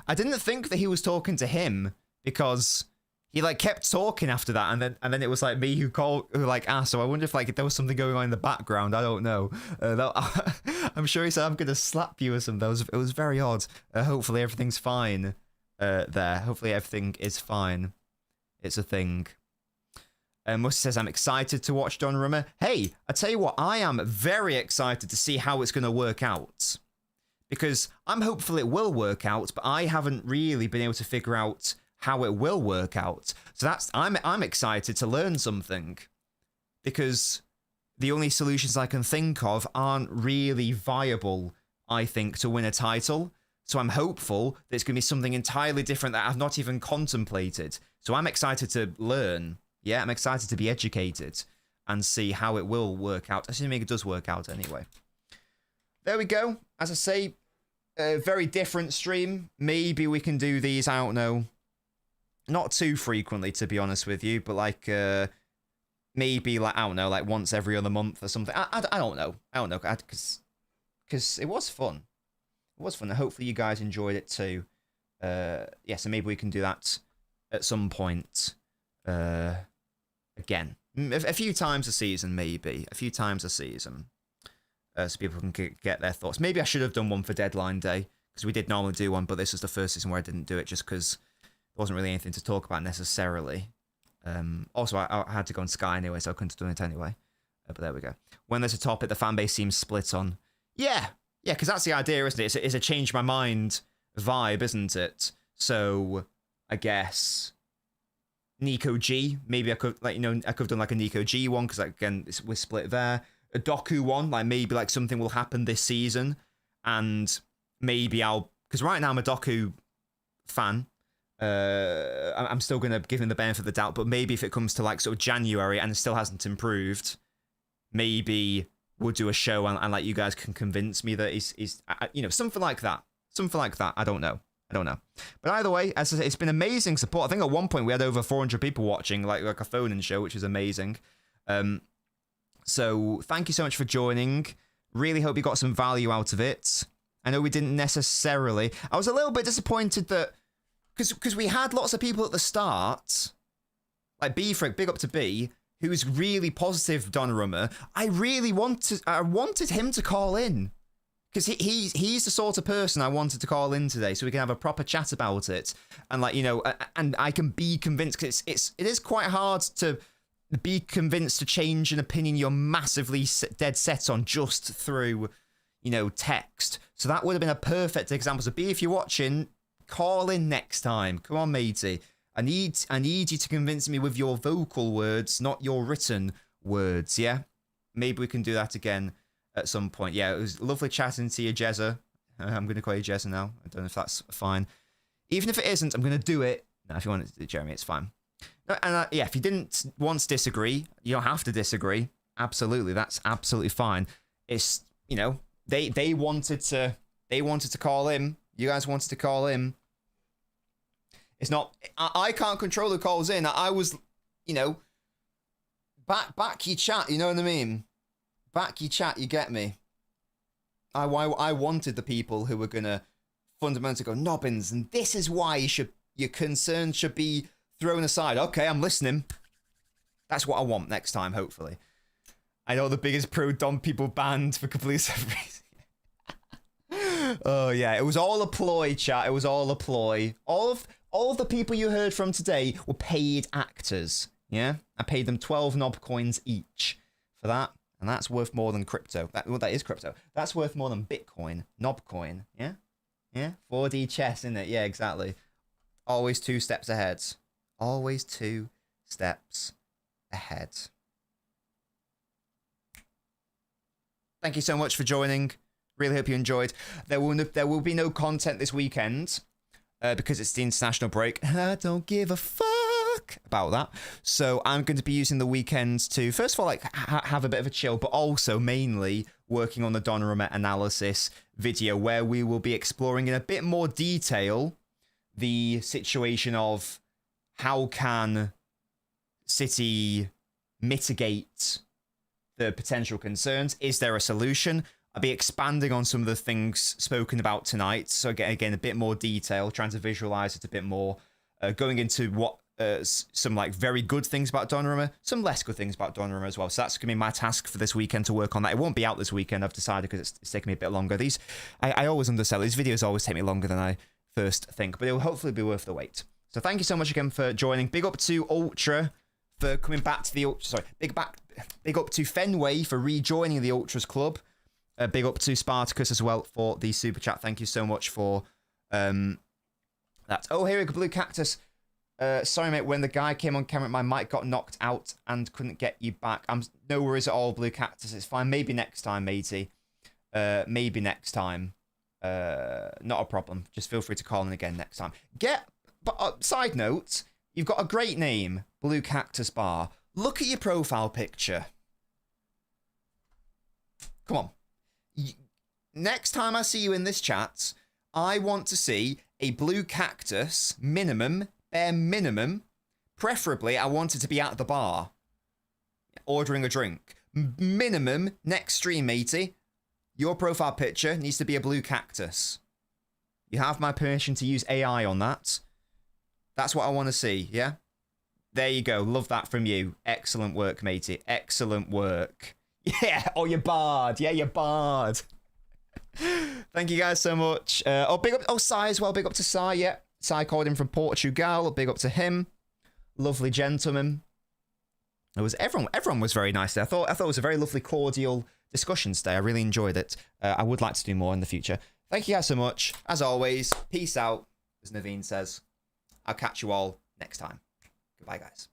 I didn't think that he was talking to him because he like kept talking after that, and then it was like me who asked. So I wonder if like there was something going on in the background. I don't know. I'm sure he said I'm gonna slap you or something. It was very odd. Hopefully everything's fine there. Hopefully everything is fine. It's a thing. Musti says, I'm excited to watch Donnarumma. Hey, I tell you what, I am very excited to see how it's going to work out. Because I'm hopeful it will work out, but I haven't really been able to figure out how it will work out. So I'm excited to learn something, because the only solutions I can think of aren't really viable, I think, to win a title. So I'm hopeful that it's going to be something entirely different that I've not even contemplated. So I'm excited to learn. Yeah, I'm excited to be educated and see how it will work out, assuming it does work out anyway. There we go. As I say, a very different stream. Maybe we can do these, I don't know, not too frequently, to be honest with you, but like maybe like, I don't know, like once every other month or something. I don't know. I don't know, because it was fun. It was fun, and hopefully you guys enjoyed it too. Yeah, so maybe we can do that at some point again. A few times a season, maybe. A few times a season. So people can get their thoughts. Maybe I should have done one for deadline day, because we did normally do one, but this was the first season where I didn't do it just because there wasn't really anything to talk about necessarily. Also, I had to go on Sky anyway, so I couldn't have done it anyway. But there we go. When there's a topic the fan base seems split on. Yeah, because that's the idea, isn't it? It's a change my mind vibe, isn't it? So I guess Nico G, maybe I could, like, you know, I could have done like a Nico G one, because like, again, we're split there. A Doku one, like maybe like something will happen this season, and maybe because right now I'm a Doku fan. I'm still gonna give him the benefit of the doubt, but maybe if it comes to like sort of January and it still hasn't improved, maybe we'll do a show and like you guys can convince me that he's you know, something like that. I don't know. But either way, as I say, it's been amazing support. I think at one point we had over 400 people watching, like a phone-in show, which is amazing. So thank you so much for joining. Really hope you got some value out of it. I know we didn't necessarily. I was a little bit disappointed that because we had lots of people at the start, like B-Frick, big up to B, who's really positive Donnarumma. I wanted him to call in, because he's the sort of person I wanted to call in today, so we can have a proper chat about it, and like, you know, and I can be convinced, because it is quite hard to be convinced to change an opinion you're massively dead set on just through, you know, text. So that would have been a perfect example. So B, if you're watching, call in next time. Come on, matey. I need you to convince me with your vocal words, not your written words, yeah? Maybe we can do that again at some point. Yeah, it was lovely chatting to you, Jezza. I'm going to call you Jezza now. I don't know if that's fine. Even if it isn't, I'm going to do it. No, if you want to, Jeremy, it's fine. And yeah, if you didn't want to disagree, you don't have to disagree. Absolutely, that's absolutely fine. It's, you know, they wanted to call him. You guys wanted to call him. It's not. I can't control who calls in. I was, you know, back your chat. You know what I mean? Back your chat. You get me? I wanted the people who were gonna fundamentally go Nobbins, and this is why your concerns should be thrown aside. Okay, I'm listening. That's what I want next time, hopefully. I know the biggest pro-Dom people banned for completely separate reasons. Oh, yeah. It was all a ploy, chat. It was all a ploy. All of the people you heard from today were paid actors. Yeah? I paid them 12 knob coins each for that. And that's worth more than crypto. That is crypto. That's worth more than Bitcoin. Knob coin. Yeah? Yeah? 4D chess, isn't it? Yeah, exactly. Always 2 steps ahead. Always 2 steps ahead. Thank you so much for joining. Really hope you enjoyed. There will be no content this weekend because it's the international break. I don't give a fuck about that. So I'm going to be using the weekends to, first of all, like have a bit of a chill, but also mainly working on the Donnarumma analysis video, where we will be exploring in a bit more detail the situation of how can City mitigate the potential concerns? Is there a solution? I'll be expanding on some of the things spoken about tonight. So again, a bit more detail, trying to visualize it a bit more, going into what some like very good things about Donnarumma, some less good things about Donnarumma as well. So that's going to be my task for this weekend, to work on that. It won't be out this weekend, I've decided, because it's taking me a bit longer. I always undersell. These videos always take me longer than I first think, but it will hopefully be worth the wait. So thank you so much again for joining. Big up to Ultra for coming back to the Ultra. Sorry, big up to Fenway for rejoining the Ultras Club. Big up to Spartacus as well for the super chat. Thank you so much for that. Oh, here we go, Blue Cactus. Sorry, mate, when the guy came on camera, my mic got knocked out and couldn't get you back. I'm no worries at all, Blue Cactus. It's fine. Maybe next time, matey. Maybe next time. Not a problem. Just feel free to call in again next time. But side note, you've got a great name, Blue Cactus Bar. Look at your profile picture. Come on. Next time I see you in this chat, I want to see a blue cactus minimum, bare minimum. Preferably, I want it to be at the bar, ordering a drink. Minimum, next stream, matey. Your profile picture needs to be a blue cactus. You have my permission to use AI on that. That's what I want to see, yeah? There you go. Love that from you. Excellent work, matey. Excellent work. Yeah, oh, you're barred. Yeah, you're barred. Thank you guys so much. Big up. Oh, Sai as well. Big up to Sai. Yeah, Sai called in from Portugal. Big up to him. Lovely gentleman. It was everyone was very nice there. I thought it was a very lovely, cordial discussion today. I really enjoyed it. I would like to do more in the future. Thank you guys so much. As always, peace out, as Naveen says. I'll catch you all next time. Goodbye, guys.